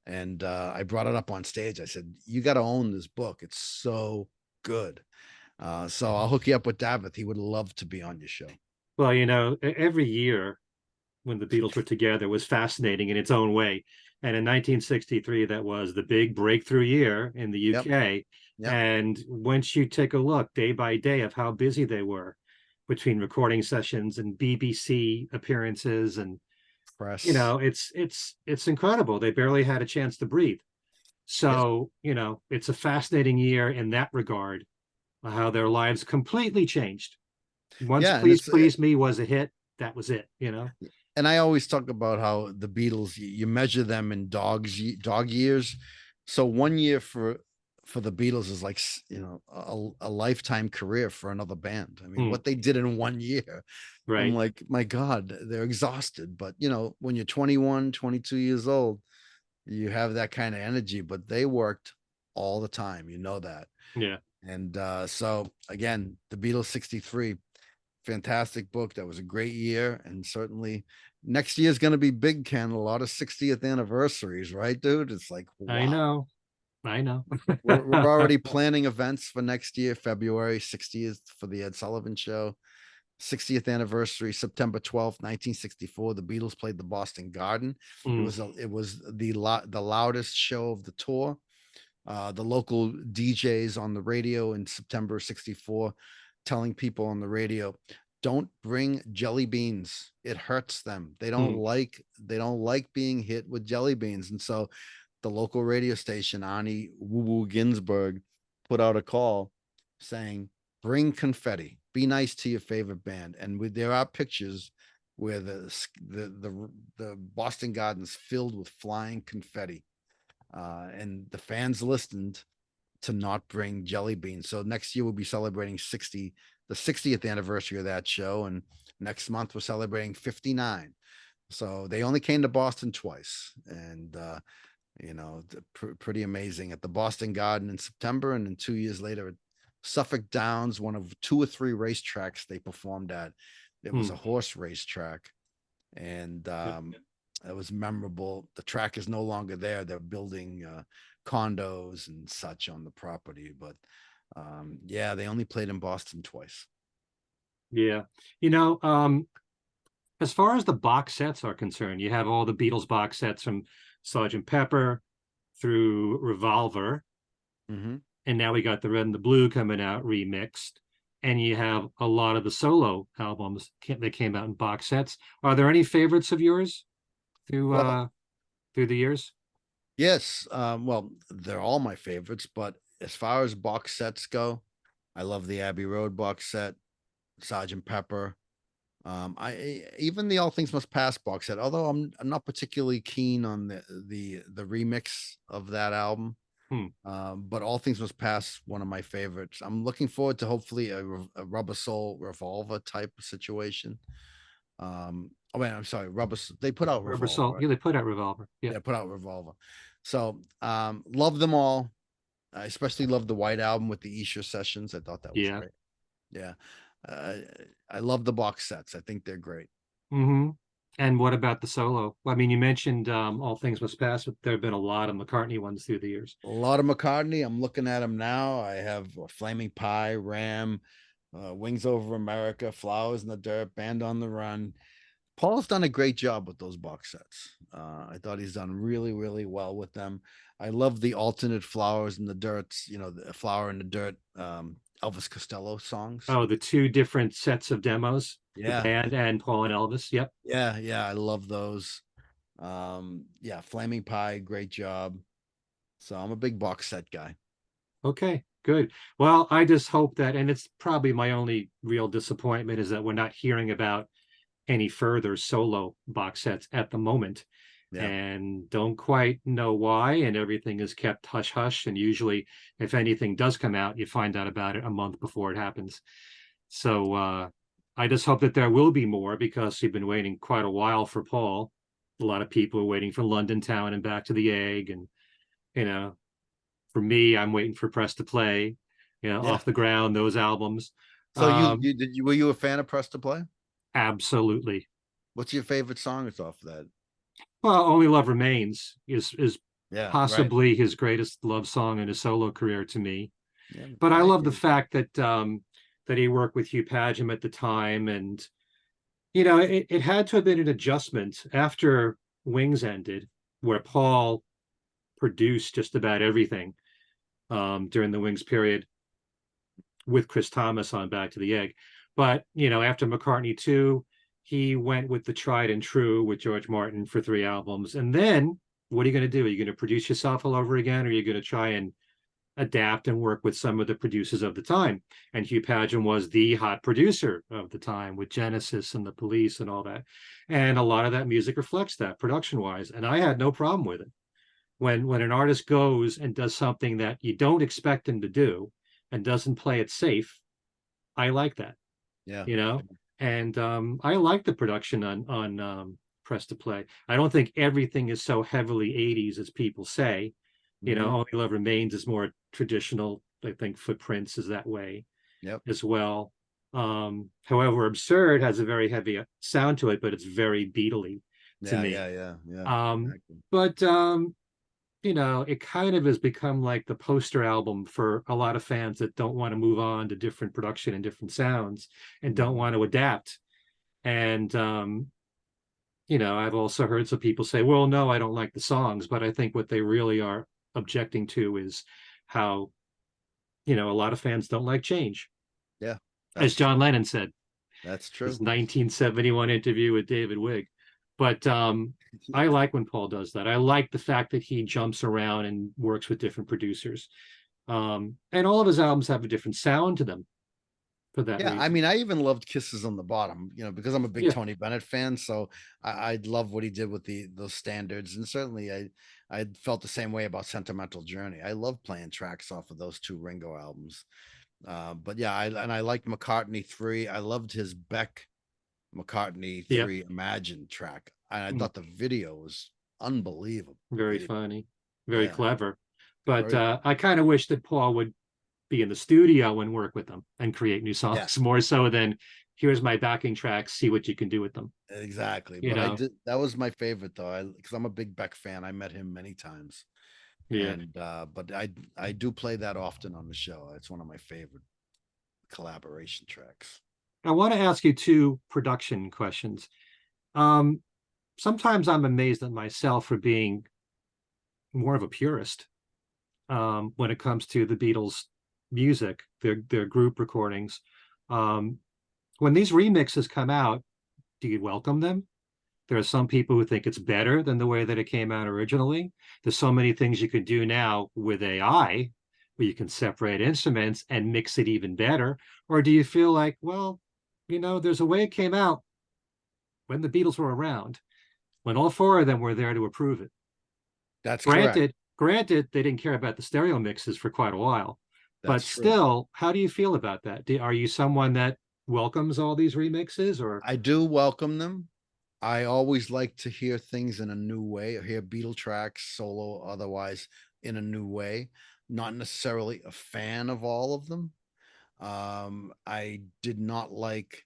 And I brought it up on stage. I said, you got to own this book. It's so good. So I'll hook you up with Davith. He would love to be on your show. Well, every year when the Beatles were together was fascinating in its own way. And in 1963, that was the big breakthrough year in the UK. Yep. And once you take a look day by day of how busy they were between recording sessions and BBC appearances and press, it's incredible. They barely had a chance to breathe. So, it's a fascinating year in that regard, how their lives completely changed. Once Please Please Me was a hit, that was it, And I always talk about how the Beatles, you measure them in dog years. So 1 year for the Beatles is like, a lifetime career for another band. I mean, what they did in 1 year, I'm like, my God, they're exhausted. But, when you're 21, 22 years old, you have that kind of energy, but they worked all the time. That. Yeah. And so again, the Beatles 63, fantastic book. That was a great year. And certainly next year is going to be big, Ken. A lot of 60th anniversaries, right, dude? It's like, wow. I know. we're already planning events for next year. February 60th for the Ed Sullivan Show. 60th anniversary, September 12th, 1964. The Beatles played the Boston Garden. It was the loudest show of the tour. The local DJs on the radio in September 64 telling people on the radio, don't bring jelly beans. It hurts them. They don't like being hit with jelly beans. And so the local radio station, Arnie Woo Woo Ginsburg, put out a call saying, bring confetti. Be nice to your favorite band. And there are pictures where the Boston Garden's filled with flying confetti. And the fans listened to not bring jelly beans. So next year we'll be celebrating the 60th anniversary of that show. And next month we're celebrating 59. So they only came to Boston twice. And, pretty amazing at the Boston Garden in September. And then 2 years later, Suffolk Downs, one of 2 or 3 racetracks they performed at. It was a horse racetrack, and it was memorable. The track is no longer there. They're building condos and such on the property, but they only played in Boston twice. Yeah, as far as the box sets are concerned, you have all the Beatles box sets from Sergeant Pepper through Revolver. And now we got the Red and the Blue coming out remixed. And you have a lot of the solo albums that came out in box sets. Are there any favorites of yours through the years? Yes. Well, they're all my favorites, but as far as box sets go, I love the Abbey Road box set, Sergeant Pepper. I even the All Things Must Pass box set, although I'm not particularly keen on the remix of that album. But All Things Must Pass, one of my favorites. I'm looking forward to hopefully a Rubber Soul Revolver type of situation. Oh man, I'm sorry, they put out Revolver. Rubber Soul, right? Yeah, they put out Revolver. Yeah, they put out Revolver. So love them all. I especially love the White Album with the Esher sessions. I thought that was great. Yeah. I love the box sets. I think they're great. And what about the solo? I mean, you mentioned All Things Must Pass, but there have been a lot of McCartney ones through the years. A lot of McCartney. I'm looking at them now. I have Flaming Pie, Ram, Wings Over America, Flowers in the Dirt, Band on the Run. Paul's done a great job with those box sets. I thought he's done really, really well with them. I love the alternate Flowers in the Dirt, the Flower in the Dirt, Elvis Costello songs. Oh, the two different sets of demos. Yeah. The band and Paul and Elvis. Yep. Yeah. I love those. Yeah. Flaming Pie, great job. So I'm a big box set guy. Okay, good. Well, I just hope that, and it's probably my only real disappointment, is that we're not hearing about any further solo box sets at the moment. And don't quite know why, and everything is kept hush hush, and usually if anything does come out, you find out about it a month before it happens. So I just hope that there will be more, because we've been waiting quite a while for Paul. A lot of people are waiting for London Town and Back to the Egg, and for me, I'm waiting for Press to Play, Off the Ground, those albums. So were you a fan of Press to Play? Absolutely. What's your favorite song is off that? Well, Only Love Remains is possibly right. his greatest love song in his solo career to me. But I love the fact that that he worked with Hugh Padgham at the time, and it had to have been an adjustment after Wings ended, where Paul produced just about everything during the Wings period with Chris Thomas on Back to the Egg. But after McCartney 2, he went with the tried and true with George Martin for 3 albums. And then what are you going to do? Are you going to produce yourself all over again? Or are you going to try and adapt and work with some of the producers of the time? And Hugh Padgham was the hot producer of the time with Genesis and the Police and all that. And a lot of that music reflects that production-wise. And I had no problem with it. When an artist goes and does something that you don't expect him to do and doesn't play it safe, I like that. Yeah. And I like the production on Press to Play. I don't think everything is so heavily 80s as people say. Only Love Remains is more traditional. I think Footprints is that way as well. However, Absurd has a very heavy sound to it, but it's very Beatle-y to me. Exactly. But it kind of has become like the poster album for a lot of fans that don't want to move on to different production and different sounds and don't want to adapt. And, I've also heard some people say, well, no, I don't like the songs, but I think what they really are objecting to is how, a lot of fans don't like change. Yeah. As John Lennon said. That's true. His 1971 interview with David Wigg. But I like when Paul does that. I like the fact that he jumps around and works with different producers. And all of his albums have a different sound to them for that reason. I mean, I even loved Kisses on the Bottom, because I'm a big Tony Bennett fan. So I love what he did with those standards. And certainly I felt the same way about Sentimental Journey. I love playing tracks off of those 2 Ringo albums. But I liked McCartney 3. I loved his Beck McCartney 3 Imagine track. I thought the video was unbelievable. Very funny, very clever. But I kind of wish that Paul would be in the studio and work with them and create new songs more so than here's my backing tracks, see what you can do with them. Exactly. But that was my favorite though, because I'm a big Beck fan. I met him many times. And but I do play that often on the show. It's one of my favorite collaboration tracks. I want to ask you 2 production questions. Sometimes I'm amazed at myself for being more of a purist when it comes to the Beatles music, their group recordings. When these remixes come out, do you welcome them? There are some people who think it's better than the way that it came out originally. There's so many things you could do now with AI where you can separate instruments and mix it even better. Or do you feel like, well, there's a way it came out when the Beatles were around, when all four of them were there to approve it. That's Granted, correct. granted, they didn't care about the stereo mixes for quite a while, but That's true. still, how do you feel about that? Are you someone that welcomes all these remixes, or? I do welcome them. I always like to hear things in a new way, or hear Beatle tracks, solo, otherwise, in a new way. Not necessarily a fan of all of them. I did not like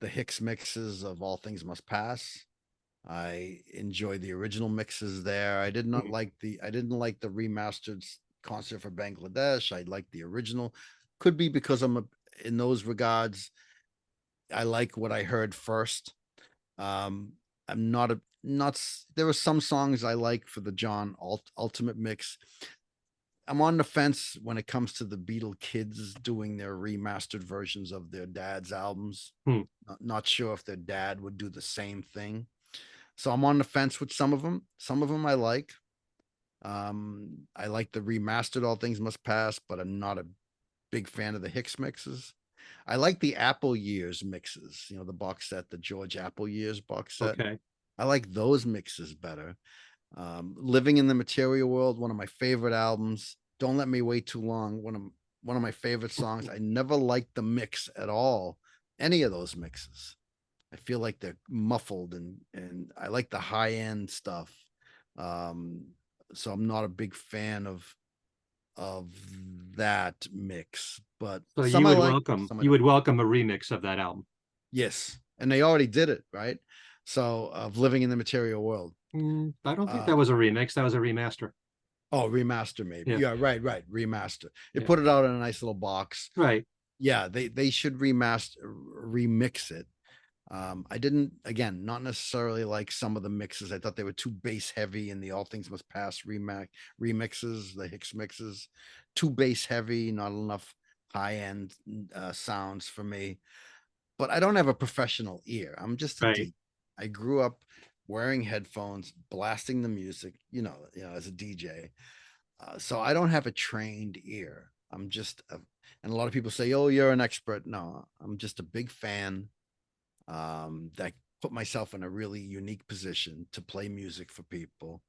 the Hicks mixes of All Things Must Pass. I enjoyed the original mixes there. I didn't like the remastered Concert for Bangladesh. I liked the original. Could be because in those regards, I like what I heard first. I'm not there were some songs I like for the John Ultimate mix. I'm on the fence when it comes to the Beatle kids doing their remastered versions of their dad's albums. Not sure if their dad would do the same thing. So I'm on the fence with some of them. Some of them I like. I like the remastered All Things Must Pass, but I'm not a big fan of the Hicks mixes. I like the Apple Years mixes, the box set, the George Apple Years box set. Okay. I like those mixes better. Living in the Material World, one of my favorite albums. Don't Let Me Wait Too Long, one of my favorite songs. I never liked the mix at all, any of those mixes. I feel like they're muffled, and I like the high end stuff. So I'm not a big fan of that mix, but So some you I would like, welcome some I you don't. would welcome a remix of that album. Yes, and they already did it, right? So of Living in the Material World. I don't think that was a remix. That was a remaster. Oh, remaster maybe. Yeah. Yeah, right. Remaster. They Yeah. put it out in a nice little box. Right. Yeah, they should remix it. I didn't, again, not necessarily like some of the mixes. I thought they were too bass heavy in the All Things Must Pass remixes, the Hicks mixes, too bass heavy, not enough high end sounds for me. But I don't have a professional ear. I'm just a Right. D. I grew up wearing headphones, blasting the music, as a DJ. So I don't have a trained ear. I'm just, and a lot of people say, "Oh, you're an expert." No, I'm just a big fan that put myself in a really unique position to play music for people.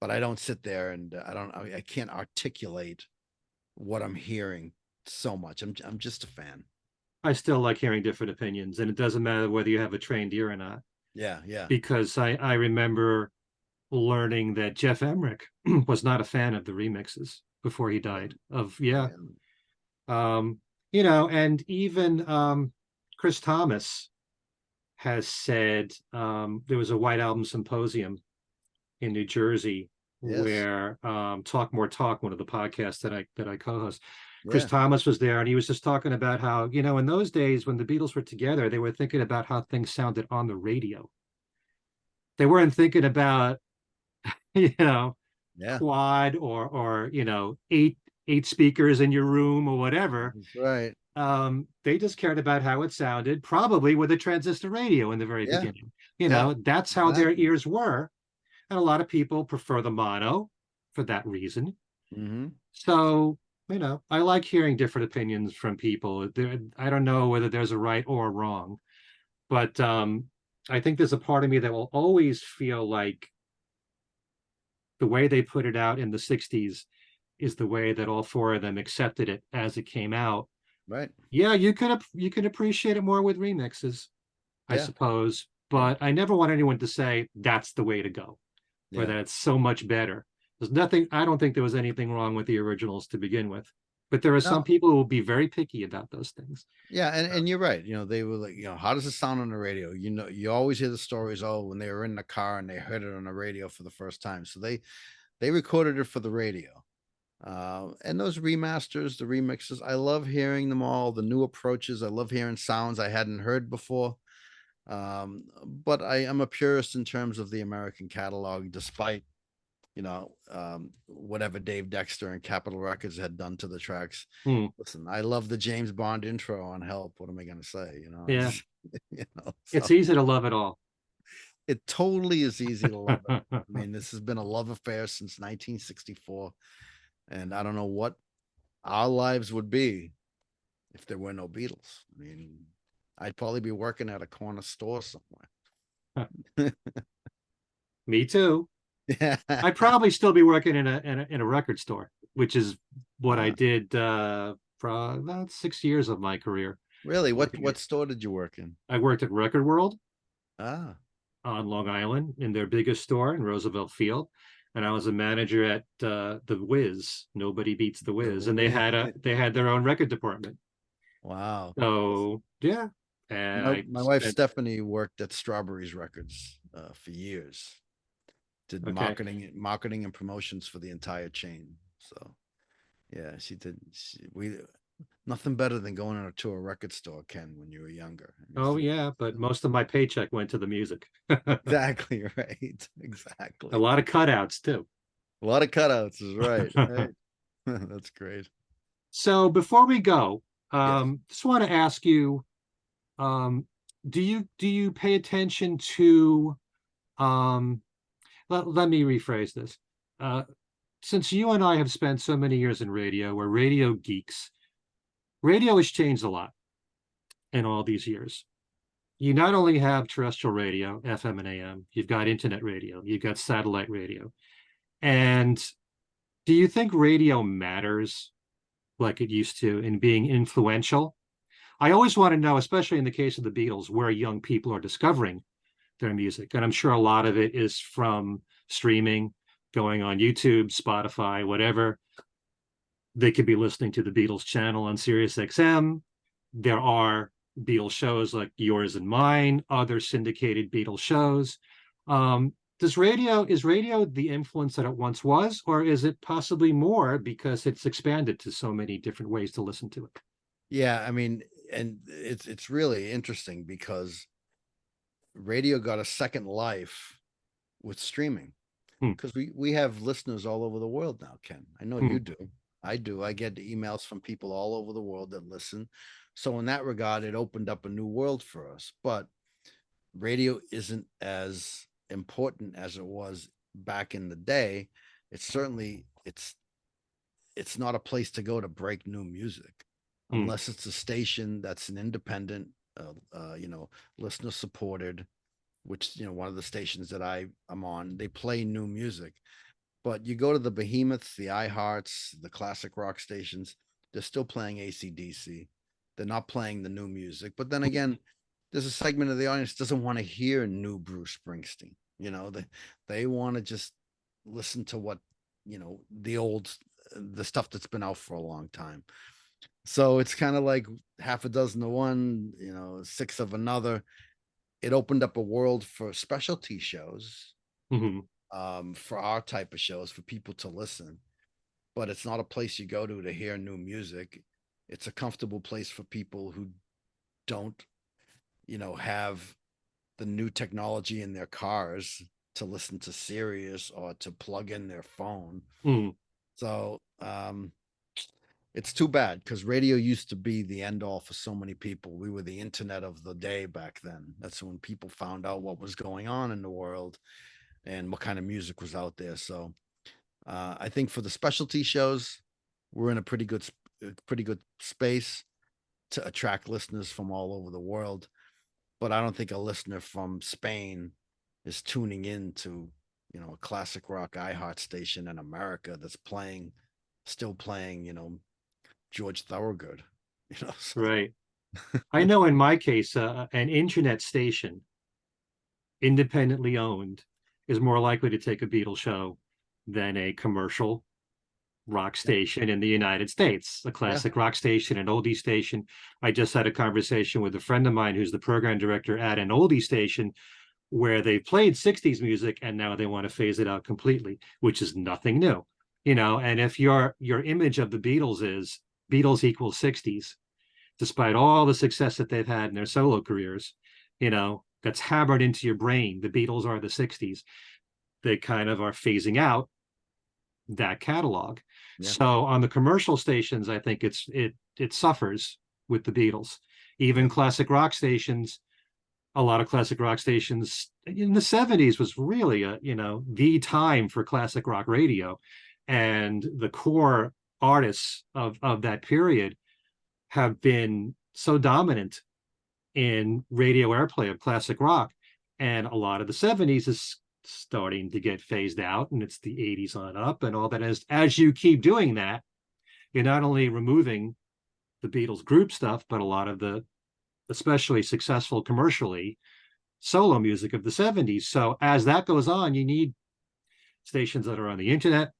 But I don't sit there and I can't articulate what I'm hearing so much. I'm just a fan. I still like hearing different opinions, and it doesn't matter whether you have a trained ear or not. Yeah, yeah. Because I remember learning that Jeff Emmerich was not a fan of the remixes before he died. Um, and even Chris Thomas has said there was a White Album Symposium in New Jersey where Talk More Talk, one of the podcasts that I co-host, Chris Thomas was there, and he was just talking about how, in those days when the Beatles were together, they were thinking about how things sounded on the radio. They weren't thinking about, quad or eight speakers in your room or whatever. That's right. They just cared about how it sounded, probably with a transistor radio in the very beginning. That's how their ears were. And a lot of people prefer the mono for that reason. So, I like hearing different opinions from people. I don't know whether there's a right or a wrong, but I think there's a part of me that will always feel like the way they put it out in the 60s is the way that all four of them accepted it as it came out. Right. Yeah, you could appreciate it more with remixes, I suppose, but I never want anyone to say that's the way to go, or that it's so much better. I don't think there was anything wrong with the originals to begin with, but there are some people who will be very picky about those things. Yeah, and you're right. They were like, how does it sound on the radio? You always hear the stories, when they were in the car and they heard it on the radio for the first time. So they recorded it for the radio. And those remasters, the remixes, I love hearing them all, the new approaches. I love hearing sounds I hadn't heard before. But I am a purist in terms of the American catalog, despite whatever Dave Dexter and Capitol Records had done to the tracks. Listen, I love the James Bond intro on Help. What am I going to say? Yeah. It's so easy to love it all. It totally is easy to love it. I mean, this has been a love affair since 1964. And I don't know what our lives would be if there were no Beatles. I mean, I'd probably be working at a corner store somewhere. Me too. Yeah. I'd probably still be working in a record store, which is what I did for about 6 years of my career. Really? What store did you work in? I worked at Record World on Long Island in their biggest store in Roosevelt Field. And I was a manager at the Wiz. Nobody beats the Wiz. And they had their own record department. Wow. So yeah. And my wife Stephanie worked at Strawberries Records for years. Did marketing and promotions for the entire chain. So yeah, she did. Nothing better than going to a record store, Ken, when you were younger. Oh yeah, but most of my paycheck went to the music. Exactly right. Exactly. A lot of cutouts too. A lot of cutouts is right. Right. That's great. So before we go, just want to ask you, do you pay attention to let me rephrase this. Since you and I have spent so many years in radio, we're radio geeks. Radio has changed a lot in all these years. You not only have terrestrial radio, FM and AM, you've got internet radio, you've got satellite radio. And do you think radio matters like it used to in being influential? I always want to know, especially in the case of the Beatles, where young people are discovering their music. And I'm sure a lot of it is from streaming, going on YouTube, Spotify, whatever. They could be listening to the Beatles channel on Sirius XM. There are Beatles shows like yours and mine, other syndicated Beatles shows. Is radio the influence that it once was, or is it possibly more because it's expanded to so many different ways to listen to it? Yeah, I mean, and it's really interesting because radio got a second life with streaming, because we have listeners all over the world now, Ken. I know you do. I do. I get emails from people all over the world that listen. So in that regard, it opened up a new world for us. But radio isn't as important as it was back in the day. It's certainly it's not a place to go to break new music, unless it's a station that's an independent, listener supported, which, one of the stations that I'm on, they play new music. But you go to the behemoths, the iHearts, the classic rock stations, they're still playing AC/DC. They're not playing the new music. But then again, there's a segment of the audience that doesn't want to hear new Bruce Springsteen. They want to just listen to what, the stuff that's been out for a long time. So it's kind of like half a dozen of one, six of another. It opened up a world for specialty shows. For our type of shows, for people to listen. But it's not a place you go to hear new music. It's a comfortable place for people who don't, have the new technology in their cars to listen to Sirius or to plug in their phone. So it's too bad, because radio used to be the end all for so many people. We were the internet of the day back then. That's when people found out what was going on in the world and what kind of music was out there. So I think for the specialty shows, we're in a pretty good space to attract listeners from all over the world. But I don't think a listener from Spain is tuning in to, a classic rock iHeart station in America that's still playing, George Thorogood. So. Right. I know in my case, an internet station, independently owned, is more likely to take a Beatles show than a commercial rock station in the United States, a classic rock station, an oldie station. I just had a conversation with a friend of mine who's the program director at an oldie station where they played 60s music and now they want to phase it out completely, which is nothing new. And if your image of the Beatles is Beatles equals 60s, despite all the success that they've had in their solo careers, that's hammered into your brain. The Beatles are the 60s. They kind of are phasing out that catalog. So on the commercial stations, I think it suffers with the Beatles. Even classic rock stations, a lot of classic rock stations in the 70s was really the time for classic rock radio. And the core artists of that period have been so dominant in radio airplay of classic rock. And a lot of the 70s is starting to get phased out, and it's the 80s on up and all that. As you keep doing that, you're not only removing the Beatles group stuff, but a lot of the especially successful commercially solo music of the 70s. So as that goes on, you need stations that are on the internet,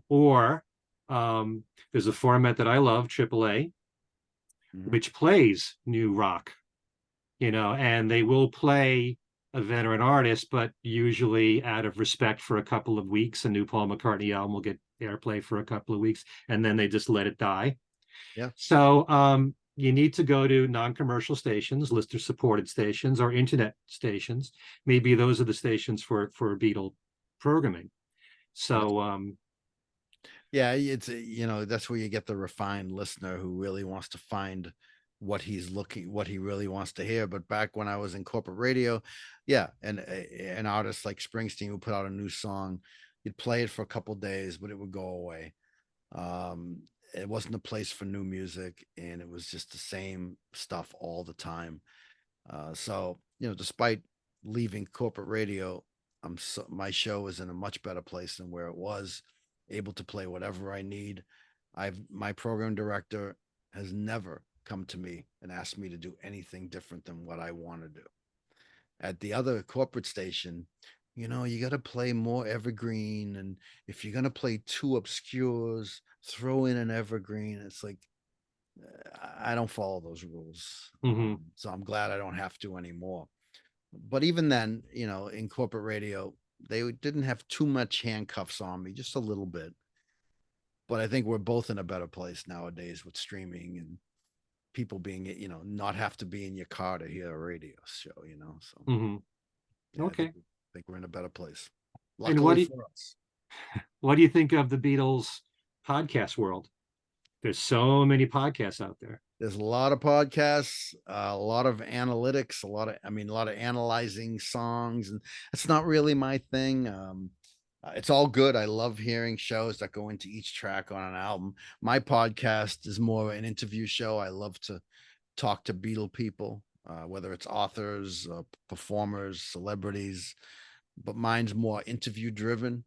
or there's a format that I love, AAA, which plays new rock, and they will play a veteran artist, but usually out of respect for a couple of weeks. A new Paul McCartney album will get airplay for a couple of weeks, and then they just let it die. So you need to go to non-commercial stations, listener-supported stations, or internet stations. Maybe those are the stations for Beatle programming. So it's that's where you get the refined listener who really wants to find what he really wants to hear. But back when I was in corporate radio, and an artist like Springsteen who put out a new song, you'd play it for a couple of days, but it would go away. It wasn't a place for new music, and it was just the same stuff all the time. So despite leaving corporate radio, my show is in a much better place than where it was, able to play whatever I need. My program director has never come to me and asked me to do anything different than what I want to do. At the other corporate station, you got to play more evergreen, and if you're going to play two obscures, throw in an evergreen. It's like, I don't follow those rules. So I'm glad I don't have to anymore. But even then, in corporate radio, they didn't have too much handcuffs on me, just a little bit. But I think we're both in a better place nowadays with streaming and people being, not have to be in your car to hear a radio show, So okay. I think we're in a better place. Luckily for us. What do you think of the Beatles podcast world? There's so many podcasts out there. There's a lot of podcasts, a lot of analytics, a lot of analyzing songs, and it's not really my thing. It's all good. I love hearing shows that go into each track on an album. My podcast is more an interview show. I love to talk to Beatle people, whether it's authors, performers, celebrities, but mine's more interview driven.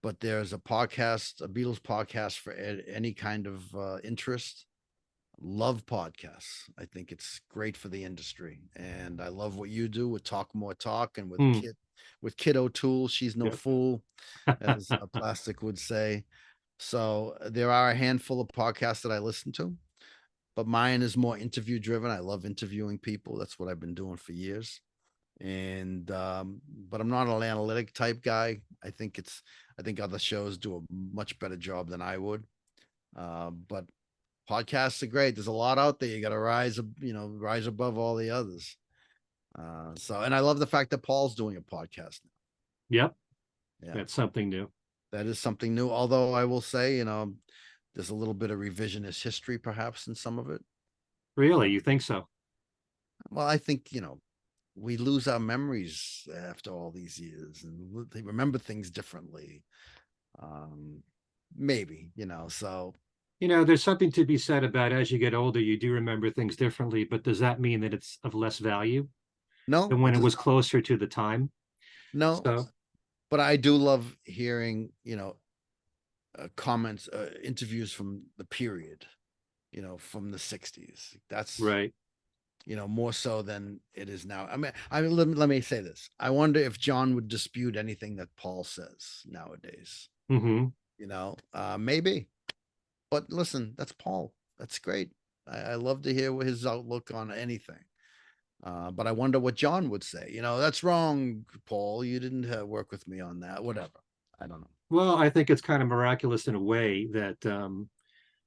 But there's a Beatles podcast for any kind of interest. Love podcasts. I think it's great for the industry, and I love what you do with Talk More Talk and with Kid O'Toole. She's no fool, as Plastic would say. So there are a handful of podcasts that I listen to, but mine is more interview driven. I love interviewing people. That's what I've been doing for years. And but I'm not an analytic type guy. I think other shows do a much better job than I would. But podcasts are great. There's a lot out there. You got to rise above all the others. And I love the fact that Paul's doing a podcast now. Yep. That's something new. That is something new. Although I will say, there's a little bit of revisionist history perhaps in some of it. Really? You think so? Well, I think, we lose our memories after all these years, and they remember things differently. Maybe, so. There's something to be said about as you get older, you do remember things differently, but does that mean that it's of less value? No. Than when it was closer to the time? No. So, but I do love hearing, comments, interviews from the period, from the 60s. That's right. More so than it is now. I mean, let me say this. I wonder if John would dispute anything that Paul says nowadays. Maybe. But listen, that's Paul. That's great. I love to hear his outlook on anything. But I wonder what John would say. That's wrong, Paul. You didn't work with me on that. Whatever. I don't know. Well, I think it's kind of miraculous in a way that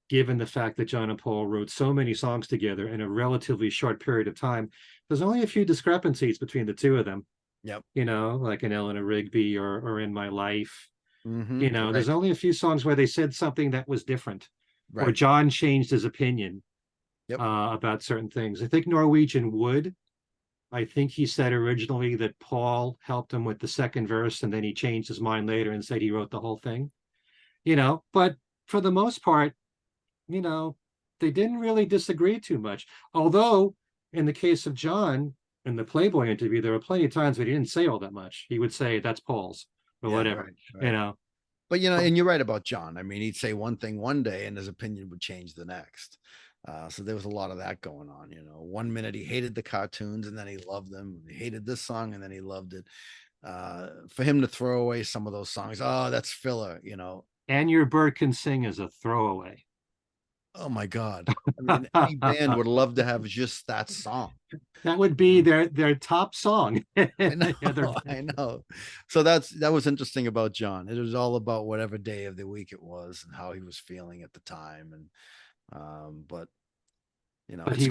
given the fact that John and Paul wrote so many songs together in a relatively short period of time, there's only a few discrepancies between the two of them. Yep. Like in Eleanor Rigby or In My Life. You know, there's only a few songs where they said something that was different, or Right. John changed his opinion Yep. About certain things. I think Norwegian Wood, I think he said originally that Paul helped him with the second verse, and then he changed his mind later and said he wrote the whole thing. You know, but for the most part, you know, they didn't really disagree too much. Although, in the case of John, in the Playboy interview, there were plenty of times where he didn't say all that much. He would say, "That's Paul's," or whatever, you know. But, you know, and you're right about John. I mean, he'd say one thing one day and his opinion would change the next. So there was a lot of that going on, you know. One minute he hated the cartoons and then he loved them. He hated this song and then he loved it. For him to throw away some of those songs, oh, that's filler, you know. And Your Bird Can Sing is a throwaway. Oh my God. I mean, any band would love to have just that song. That would be their top song. I know, I know. So that was interesting about John. It was all about whatever day of the week it was and how he was feeling at the time. And but you know, but he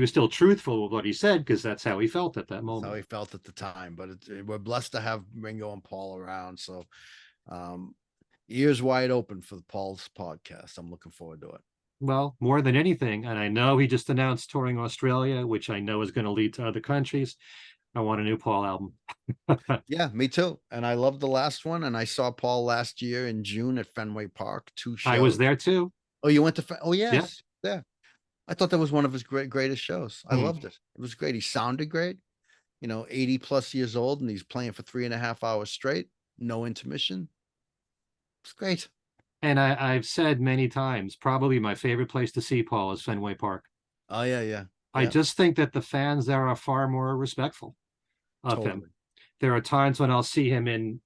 was still truthful with what he said, because that's how he felt at that moment. That's how he felt at the time. But we're blessed to have Ringo and Paul around. So ears wide open for the Paul's podcast. I'm looking forward to it. Well, more than anything, and I know he just announced touring Australia, which I know is going to lead to other countries. I want a new Paul album. Yeah, me too. And I love the last one. And I saw Paul last year in June at Fenway Park, 2 shows. I was there too. Oh, you went to? Oh, yes. Yeah. I thought that was one of his greatest shows. I loved it. It was great. He sounded great. You know, 80 plus years old, and he's playing for 3.5 hours straight, no intermission. It's great. And I've said many times, probably my favorite place to see Paul is Fenway Park. Oh, yeah. I just think that the fans there are far more respectful of him. There are times when I'll see him in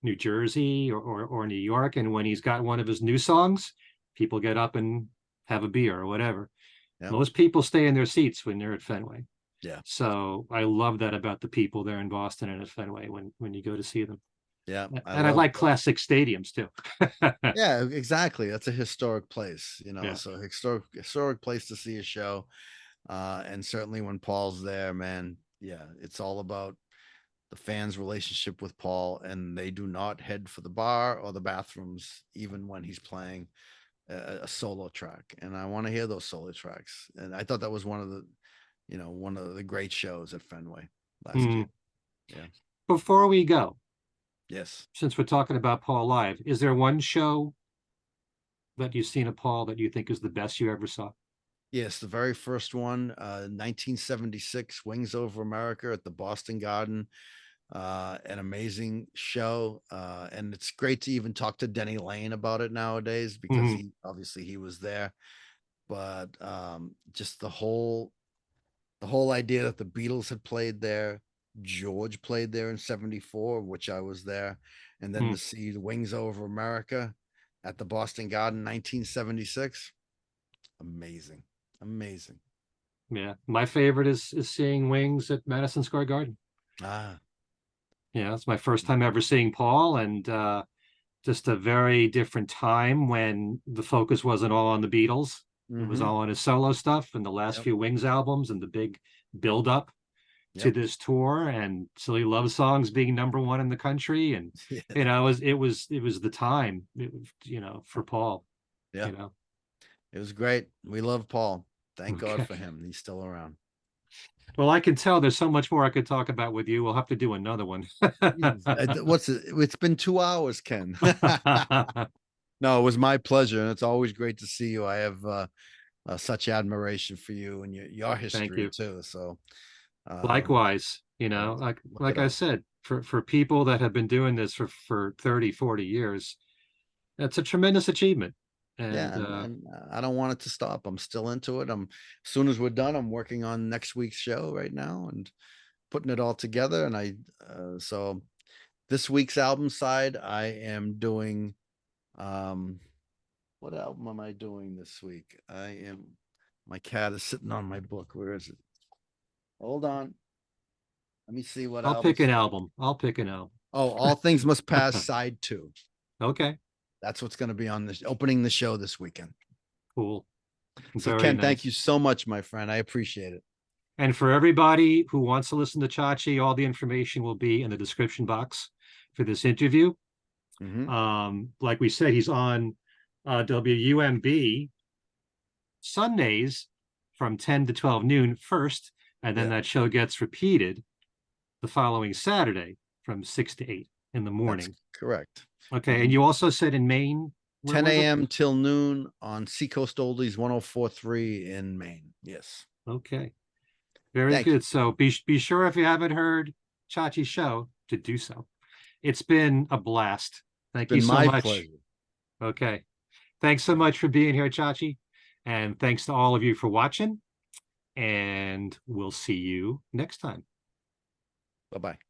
New Jersey or New York, and when he's got one of his new songs, people get up and have a beer or whatever. Yep. Most people stay in their seats when they're at Fenway. Yeah. So I love that about the people there in Boston and at Fenway when you go to see them. Yeah. I like classic stadiums too. Yeah, exactly. That's a historic place, you know, yeah. So historic place to see a show. And certainly when Paul's there, man, yeah, it's all about the fans' relationship with Paul, and they do not head for the bar or the bathrooms, even when he's playing a solo track. And I want to hear those solo tracks. And I thought that was one of the great shows at Fenway last year. Yeah. Before we go, yes, since we're talking about Paul live, is there one show that you've seen of Paul that you think is the best you ever saw? Yes, the very first one, 1976, Wings Over America at the Boston Garden. An amazing show. And it's great to even talk to Denny Lane about it nowadays, because he was there. But just the whole idea that the Beatles had played there, George played there in 74, which I was there, and then to see the Wings Over America at the Boston Garden 1976, amazing. Yeah, my favorite is seeing Wings at Madison Square Garden. Yeah, it's my first time ever seeing Paul, and just a very different time when the focus wasn't all on the Beatles. It was all on his solo stuff and the last few Wings albums and the big build up to this tour, and Silly Love Songs being #1 in the country. And you know, it was the time, for Paul. Yeah, it was great. We love Paul. Thank God for him. He's still around. Well, I can tell there's so much more I could talk about with you. We'll have to do another one. It's been 2 hours, Ken. No, it was my pleasure, and it's always great to see you. I have such admiration for you and your history too. So likewise, like I said, for people that have been doing this for 30, 40 years, that's a tremendous achievement. And, and I don't want it to stop. I'm still into it. As soon as we're done, I'm working on next week's show right now and putting it all together. And so this week's album side, I am doing, what album am I doing this week? My cat is sitting on my book. Where is it? Hold on. Let me see what I'll pick an album. Oh, All Things Must Pass side 2. Okay. That's what's going to be on opening the show this weekend. Cool. So Ken, thank you so much, my friend. I appreciate it. And for everybody who wants to listen to Chachi, all the information will be in the description box. for this interview. Mm-hmm. Like we said, he's on WUMB Sundays from 10 to 12 noon first, and then that show gets repeated the following Saturday from 6 to 8 in the morning. That's correct. Okay, and you also said in Maine? 10 a.m. till noon on Seacoast Oldies 104.3 in Maine. Yes. Okay. Very good. So be sure, if you haven't heard Chachi's show, to do so. It's been a blast. Thank you so much. Pleasure. Okay. Thanks so much for being here, Chachi. And thanks to all of you for watching. And we'll see you next time. Bye-bye.